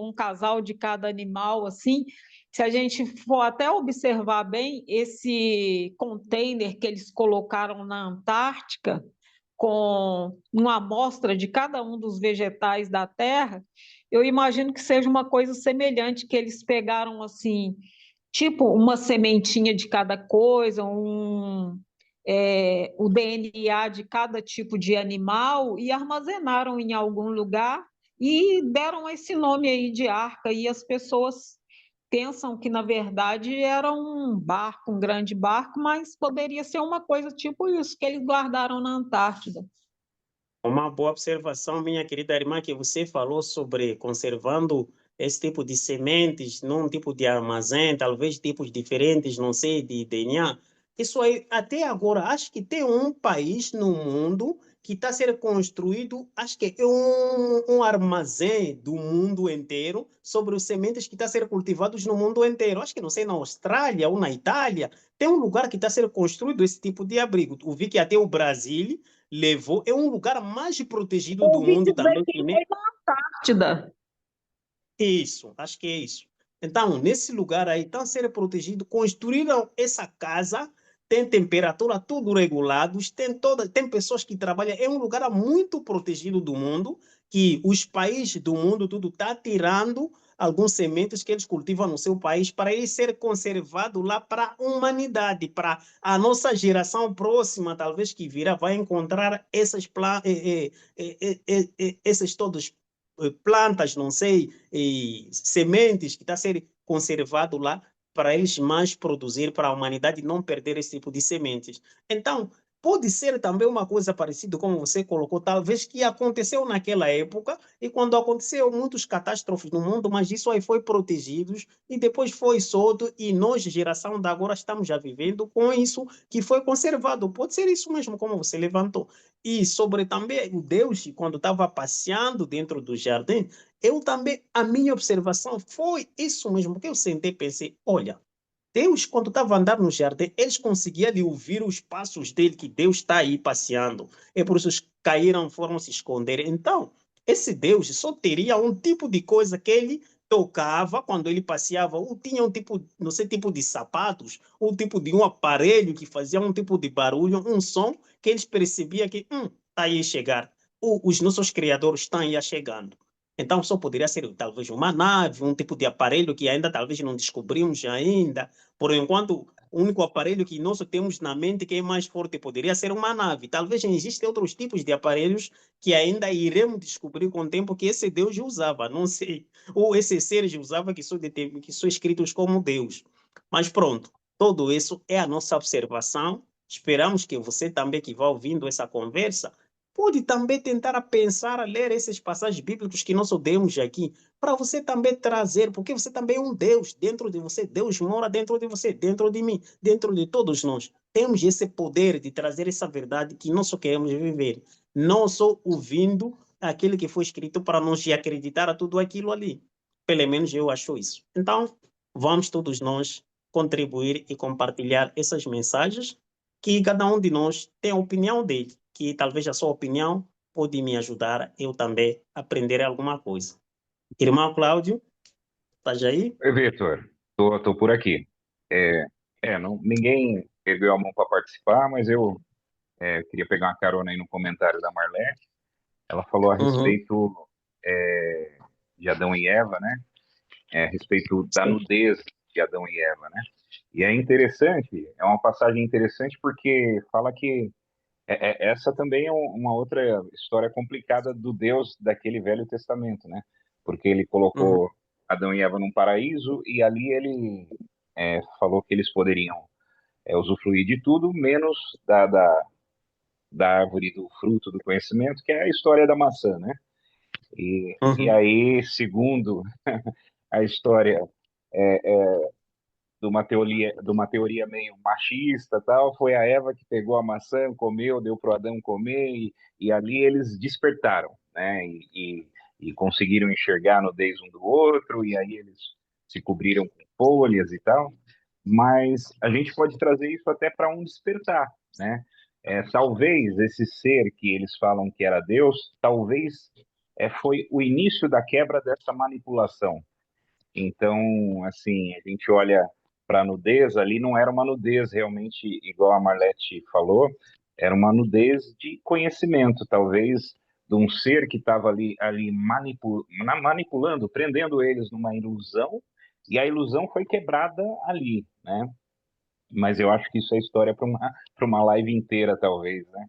um casal de cada animal, assim, se a gente for até observar bem, esse container que eles colocaram na Antártica, com uma amostra de cada um dos vegetais da Terra, eu imagino que seja uma coisa semelhante, que eles pegaram, assim, tipo uma sementinha de cada coisa, o DNA de cada tipo de animal e armazenaram em algum lugar e deram esse nome aí de arca. E as pessoas pensam que, na verdade, era um barco, um grande barco, mas poderia ser uma coisa tipo isso, que eles guardaram na Antártida.
Uma boa observação, minha querida irmã, que você falou sobre conservando esse tipo de sementes num tipo de armazém, talvez tipos diferentes, não sei, de DNA. Isso aí, até agora, acho que tem um país no mundo que está sendo construído, acho que é um armazém do mundo inteiro sobre os sementes que estão sendo cultivados no mundo inteiro. Acho que, não sei, na Austrália ou na Itália, tem um lugar que está sendo construído esse tipo de abrigo. Eu vi que até o Brasil levou, é um lugar mais protegido do
Ouvi
mundo
dizer
também,
que
que nem
foi na Antártida.
isso, acho que é isso. Então, nesse lugar aí, estão sendo protegidos, construíram essa casa, tem temperatura, tudo regulados, tem pessoas que trabalham, é um lugar muito protegido do mundo, que os países do mundo tudo está tirando alguns sementes que eles cultivam no seu país para ele ser conservado lá para a humanidade, para a nossa geração próxima, talvez que virá, vai encontrar esses todos plantas, não sei, sementes que está a ser conservado lá para eles mais produzir, para a humanidade não perder esse tipo de sementes. Então, pode ser também uma coisa parecida como você colocou, talvez que aconteceu naquela época e quando aconteceu muitas catástrofes no mundo, mas isso aí foi protegido e depois foi solto e nós, geração da agora, estamos já vivendo com isso que foi conservado. Pode ser isso mesmo como você levantou. E sobre também o Deus, quando estava passeando dentro do jardim, eu também, a minha observação foi isso mesmo, que eu sentei e pensei, olha, Deus, quando estava andando no jardim, eles conseguiam ali ouvir os passos dele, que Deus está aí passeando. É por isso que caíram, foram se esconder. Então, esse Deus só teria um tipo de coisa que ele tocava quando ele passeava, ou tinha um tipo, não sei, tipo de sapatos, ou tipo de um aparelho que fazia um tipo de barulho, um som, que eles percebiam que, está aí a chegar. Os nossos criadores estão aí chegando. Então, só poderia ser talvez uma nave, um tipo de aparelho que ainda talvez não descobrimos ainda. Por enquanto, o único aparelho que nós temos na mente que é mais forte poderia ser uma nave. Talvez existem outros tipos de aparelhos que ainda iremos descobrir com o tempo que esse Deus usava, não sei. Ou esses seres usava que são escritos como Deus. Mas pronto, tudo isso é a nossa observação. Esperamos que você também que vai ouvindo essa conversa pode também tentar a pensar, a ler esses passagens bíblicos que nós demos aqui, para você também trazer, porque você também é um Deus dentro de você, Deus mora dentro de você, dentro de mim, dentro de todos nós. Temos esse poder de trazer essa verdade que nós só queremos viver, não só ouvindo aquilo que foi escrito para nós e acreditar a tudo aquilo ali. Pelo menos eu acho isso. Então, vamos todos nós contribuir e compartilhar essas mensagens que cada um de nós tem a opinião dele, que talvez a sua opinião pode me ajudar eu também a aprender alguma coisa. Irmão Cláudio, estás aí?
Oi, Vitor, tô por aqui. É, não, ninguém ergueu a mão para participar, mas eu queria pegar uma carona aí no comentário da Marlene. Ela falou a
Uhum.
respeito é, de Adão e Eva, né? A respeito da
Sim.
nudez de Adão e Eva, né? E é interessante, é uma passagem interessante porque fala que Essa também é uma outra história complicada do Deus daquele Velho Testamento, né? Porque ele
Uhum.
colocou Adão e Eva num paraíso e ali ele falou que eles poderiam usufruir de tudo, menos da árvore do fruto do conhecimento, que é a história da maçã, né? E
Uhum.
aí, segundo a história de uma teoria meio machista, tal, foi a Eva que pegou a maçã, comeu, deu para o Adão comer, e ali eles despertaram, né? E conseguiram enxergar a nudez um do outro, e aí eles se cobriram com folhas e tal. Mas a gente pode trazer isso até para um despertar, né? Talvez esse ser que eles falam que era Deus, talvez foi o início da quebra dessa manipulação. Então, assim, a gente olha para a nudez ali, não era uma nudez realmente igual a Marlete falou, era uma nudez de conhecimento, talvez de um ser que estava ali manipulando, prendendo eles numa ilusão, e a ilusão foi quebrada ali, né? Mas eu acho que isso é história para uma live inteira, talvez, né?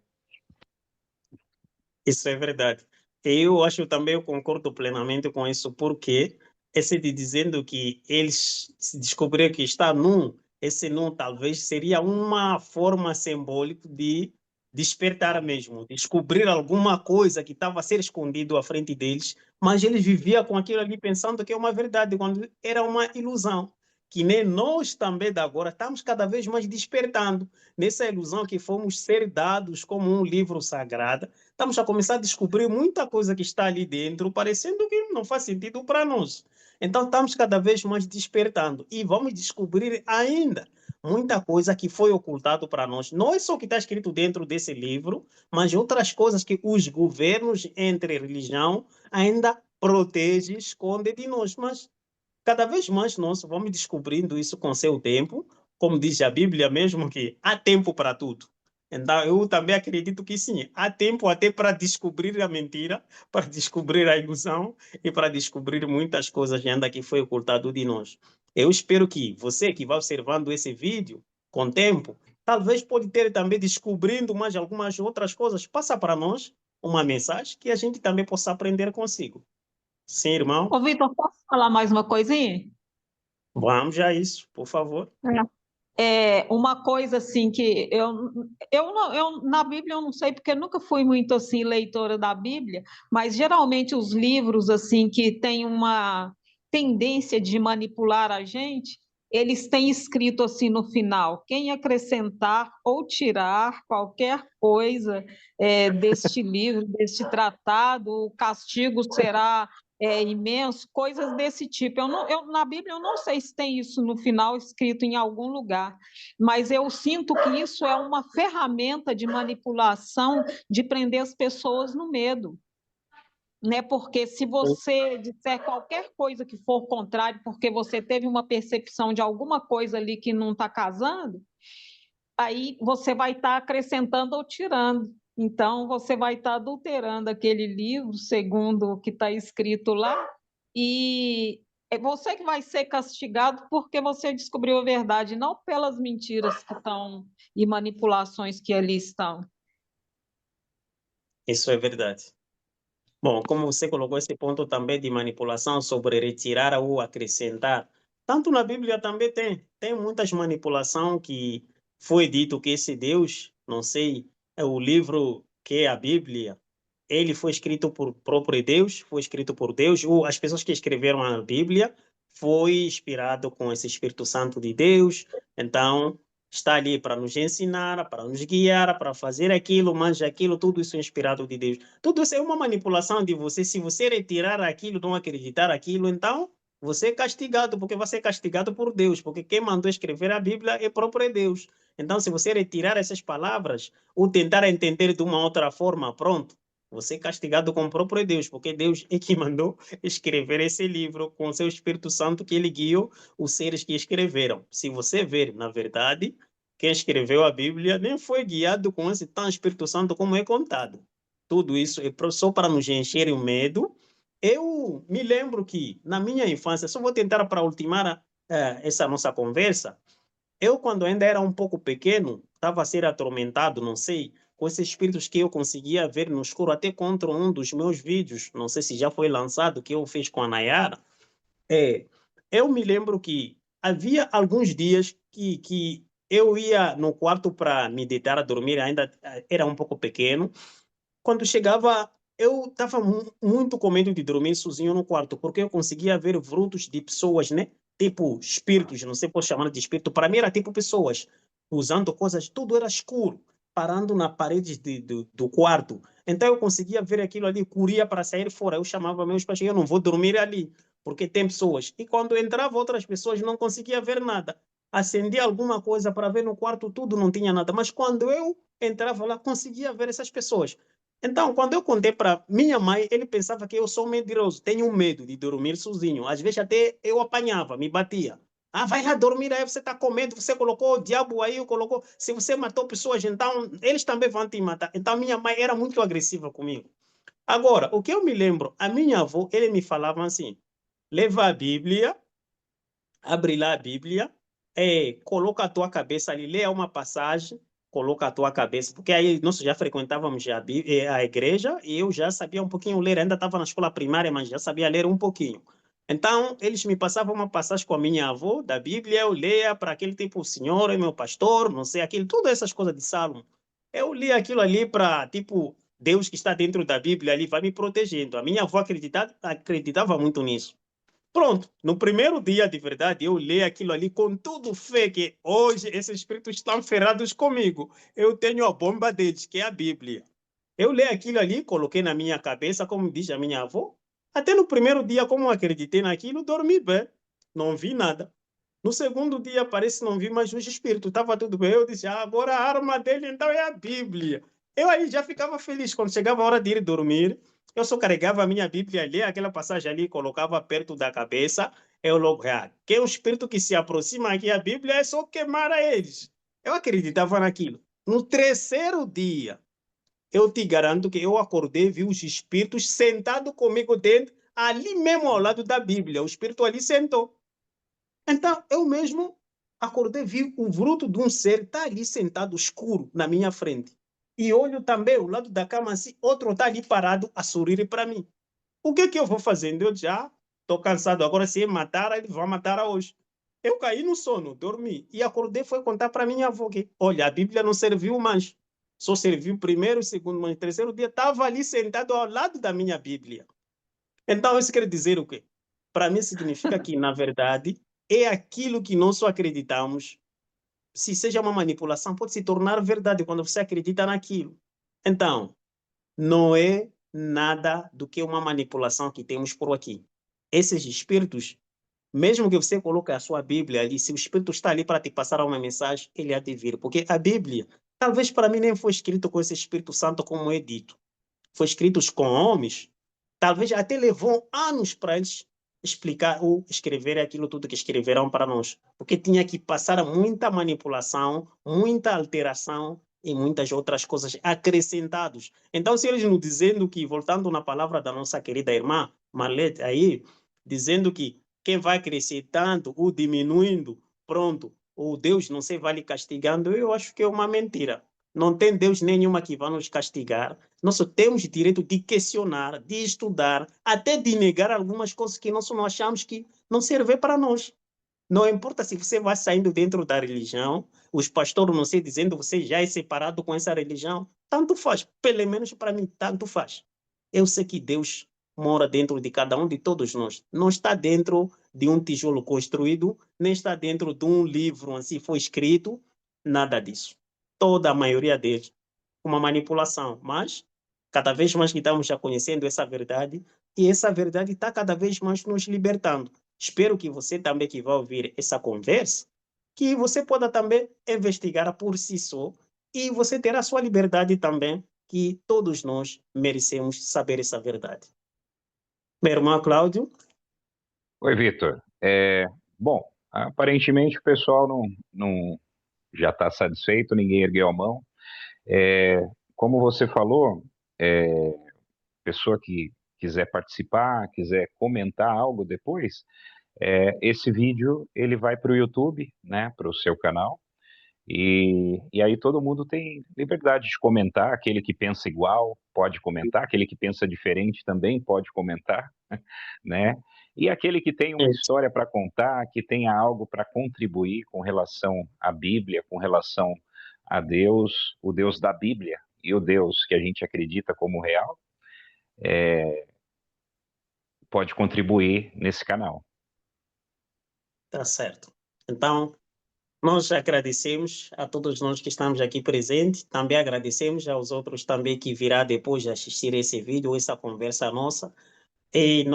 Isso é verdade. Eu acho também, eu concordo plenamente com isso, porque esse de dizendo que eles se descobriram que está num, esse num talvez seria uma forma simbólica de despertar mesmo, descobrir alguma coisa que estava a ser escondido à frente deles, mas eles viviam com aquilo ali pensando que é uma verdade, quando era uma ilusão. Que nem nós também de agora estamos cada vez mais despertando nessa ilusão que fomos ser dados como um livro sagrado. Estamos a começar a descobrir muita coisa que está ali dentro, parecendo que não faz sentido para nós. Então, estamos cada vez mais despertando e vamos descobrir ainda muita coisa que foi ocultado para nós. Não é só o que está escrito dentro desse livro, mas outras coisas que os governos entre religião ainda protegem, escondem de nós. Mas cada vez mais nós vamos descobrindo isso com seu tempo, como diz a Bíblia mesmo, que há tempo para tudo. Então, eu também acredito que sim, há tempo até para descobrir a mentira, para descobrir a ilusão e para descobrir muitas coisas ainda que foi ocultado de nós. Eu espero que você que vai observando esse vídeo, com tempo, talvez pode ter também descobrindo mais algumas outras coisas. Passa para nós uma mensagem que a gente também possa aprender consigo. Sim, irmão?
Ô, Vitor, posso falar mais uma coisinha?
Vamos a isso, por favor.
Uma coisa assim que na Bíblia eu não sei porque eu nunca fui muito assim leitora da Bíblia, mas geralmente os livros assim que têm uma tendência de manipular a gente, eles têm escrito assim no final, quem acrescentar ou tirar qualquer coisa deste livro, deste tratado, o castigo será imenso, coisas desse tipo. Na Bíblia eu não sei se tem isso no final escrito em algum lugar, mas eu sinto que isso é uma ferramenta de manipulação de prender as pessoas no medo. Né? Porque se você disser qualquer coisa que for contrário, porque você teve uma percepção de alguma coisa ali que não está casando, aí você vai estar acrescentando ou tirando. Então, você vai estar adulterando aquele livro, segundo o que está escrito lá, e é você que vai ser castigado porque você descobriu a verdade, não pelas mentiras que estão e manipulações que ali estão.
Isso é verdade. Bom, como você colocou esse ponto também de manipulação sobre retirar ou acrescentar, tanto na Bíblia também tem muitas manipulação que foi dito que esse Deus, não sei, é o livro que é a Bíblia, ele foi escrito por próprio Deus, foi escrito por Deus, ou as pessoas que escreveram a Bíblia foi inspirado com esse Espírito Santo de Deus, então está ali para nos ensinar, para nos guiar, para fazer aquilo, mas aquilo, tudo isso é inspirado de Deus. Tudo isso é uma manipulação de você. Se você retirar aquilo, não acreditar aquilo, então você é castigado, porque você é castigado por Deus, porque quem mandou escrever a Bíblia é próprio Deus. Então, se você retirar essas palavras, ou tentar entender de uma outra forma, pronto, você é castigado com o próprio Deus, porque Deus é que mandou escrever esse livro com o seu Espírito Santo que ele guiou os seres que escreveram. Se você ver, na verdade, quem escreveu a Bíblia nem foi guiado com esse tão Espírito Santo como é contado. Tudo isso é só para nos encher o medo. Eu me lembro que, na minha infância, só vou tentar para ultimar essa nossa conversa, eu, quando ainda era um pouco pequeno, estava a ser atormentado, não sei, com esses espíritos que eu conseguia ver no escuro, até contra um dos meus vídeos, não sei se já foi lançado, que eu fiz com a Nayara, eu me lembro que havia alguns dias que eu ia no quarto para me deitar a dormir, ainda era um pouco pequeno. Quando chegava, eu estava muito com medo de dormir sozinho no quarto, porque eu conseguia ver vultos de pessoas, né? Tipo espíritos, não sei por chamar de espírito. Para mim era tipo pessoas usando coisas, tudo era escuro, parando na parede do quarto. Então eu conseguia ver aquilo ali, corria para sair fora. Eu chamava meus pais, eu não vou dormir ali, porque tem pessoas. E quando entrava outras pessoas, não conseguia ver nada. Acendia alguma coisa para ver no quarto, tudo não tinha nada. Mas quando eu entrava lá, conseguia ver essas pessoas. Então, quando eu contei para minha mãe, ele pensava que eu sou medroso, tenho medo de dormir sozinho. Às vezes até eu apanhava, me batia. Ah, vai lá dormir aí, você está com medo, você colocou o diabo aí, colocou. Se você matou pessoas, então eles também vão te matar. Então, minha mãe era muito agressiva comigo. Agora, o que eu me lembro, a minha avó, ele me falava assim: leva a Bíblia, abre lá a Bíblia, coloca a tua cabeça ali, lê uma passagem, coloca a tua cabeça, porque aí nós já frequentávamos a igreja e eu já sabia um pouquinho ler, ainda estava na escola primária, mas já sabia ler um pouquinho. Então, eles me passavam uma passagem com a minha avó da Bíblia, eu lia para aquele tipo, o Senhor é meu pastor, não sei, aquilo, todas essas coisas de Salmo. Eu li aquilo ali para, tipo, Deus que está dentro da Bíblia ali vai me protegendo. A minha avó acreditava muito nisso. Pronto, no primeiro dia de verdade, eu li aquilo ali com tudo fé que hoje esses espíritos estão ferrados comigo. Eu tenho a bomba deles, que é a Bíblia. Eu li aquilo ali, coloquei na minha cabeça, como diz a minha avó. Até no primeiro dia, como eu acreditei naquilo, dormi bem. Não vi nada. No segundo dia, parece que não vi mais os espíritos. Estava tudo bem. Eu disse, agora a arma dele então é a Bíblia. Eu aí já ficava feliz. Quando chegava a hora de ir dormir, eu só carregava a minha Bíblia ali, aquela passagem ali, colocava perto da cabeça. Eu logo, que é um espírito que se aproxima aqui à Bíblia, é só queimar a eles. Eu acreditava naquilo. No terceiro dia, eu te garanto que eu acordei, vi os espíritos sentados comigo dentro, ali mesmo ao lado da Bíblia. O espírito ali sentou. Então, eu mesmo acordei, vi o vulto de um ser, está ali sentado escuro na minha frente. E olho também ao lado da cama, assim, outro está ali parado a sorrir para mim. O que eu vou fazendo? Eu já estou cansado. Agora, se matar, ele vai matar hoje. Eu caí no sono, dormi. E acordei, foi contar para minha avó que, olha, a Bíblia não serviu mais. Só serviu primeiro, segundo, mas terceiro dia estava ali sentado ao lado da minha Bíblia. Então, isso quer dizer o quê? Para mim, significa que, na verdade, é aquilo que nós só acreditamos. Se seja uma manipulação, pode se tornar verdade quando você acredita naquilo. Então, não é nada do que uma manipulação que temos por aqui. Esses espíritos, mesmo que você coloque a sua Bíblia ali, se o espírito está ali para te passar uma mensagem, ele há de vir. Porque a Bíblia, talvez para mim nem foi escrito com esse Espírito Santo como é dito. Foi escrito com homens, talvez até levou anos para eles explicar ou escrever aquilo tudo que escreveram para nós, porque tinha que passar muita manipulação, muita alteração e muitas outras coisas acrescentados. Então, se eles nos dizendo que, voltando na palavra da nossa querida irmã Marlete aí, dizendo que quem vai acrescentando ou diminuindo, pronto, o Deus não se vai lhe castigando, eu acho que é uma mentira. Não tem Deus nenhuma que vai nos castigar. Nós só temos direito de questionar, de estudar, até de negar algumas coisas que nós não achamos que não servem para nós. Não importa se você vai saindo dentro da religião, os pastores não sei dizendo que você já é separado com essa religião, tanto faz. Pelo menos para mim, tanto faz. Eu sei que Deus mora dentro de cada um de todos nós. Não está dentro de um tijolo construído, nem está dentro de um livro assim foi escrito, nada disso. Toda a maioria deles, uma manipulação, mas cada vez mais que estamos já conhecendo essa verdade, e essa verdade está cada vez mais nos libertando. Espero que você também que vai ouvir essa conversa, que você possa também investigar por si só e você terá a sua liberdade também, que todos nós merecemos saber essa verdade. Meu irmão Cláudio?
Oi, Vitor. Bom, aparentemente o pessoal não já está satisfeito, ninguém ergueu a mão. Como você falou, pessoa que quiser participar, quiser comentar algo depois, esse vídeo ele vai para o YouTube, né, para o seu canal, E aí todo mundo tem liberdade de comentar, aquele que pensa igual pode comentar, aquele que pensa diferente também pode comentar, né? E aquele que tem uma
Isso.
história para contar, que tenha algo para contribuir com relação à Bíblia, com relação a Deus, o Deus da Bíblia e o Deus que a gente acredita como real, pode contribuir nesse canal.
Tá certo. Então, nós agradecemos a todos nós que estamos aqui presentes, também agradecemos aos outros também que virá depois de assistir esse vídeo, essa conversa nossa. E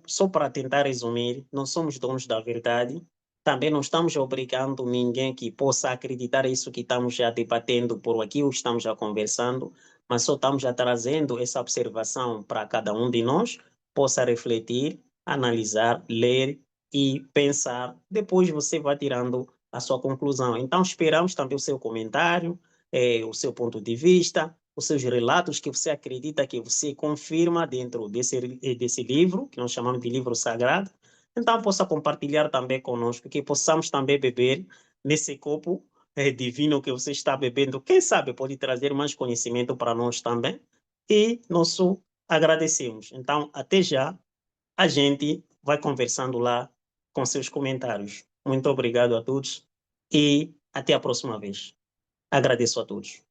só para tentar resumir, nós somos donos da verdade. Também não estamos obrigando ninguém que possa acreditar isso que estamos já debatendo por aqui, ou estamos já conversando, mas só estamos já trazendo essa observação para cada um de nós, possa refletir, analisar, ler e pensar. Depois você vai tirando a sua conclusão. Então, esperamos também o seu comentário, o seu ponto de vista, os seus relatos que você acredita que você confirma dentro desse livro, que nós chamamos de livro sagrado. Então, possa compartilhar também conosco, que possamos também beber nesse copo divino que você está bebendo. Quem sabe pode trazer mais conhecimento para nós também. E nós agradecemos. Então, até já, a gente vai conversando lá com seus comentários. Muito obrigado a todos e até a próxima vez. Agradeço a todos.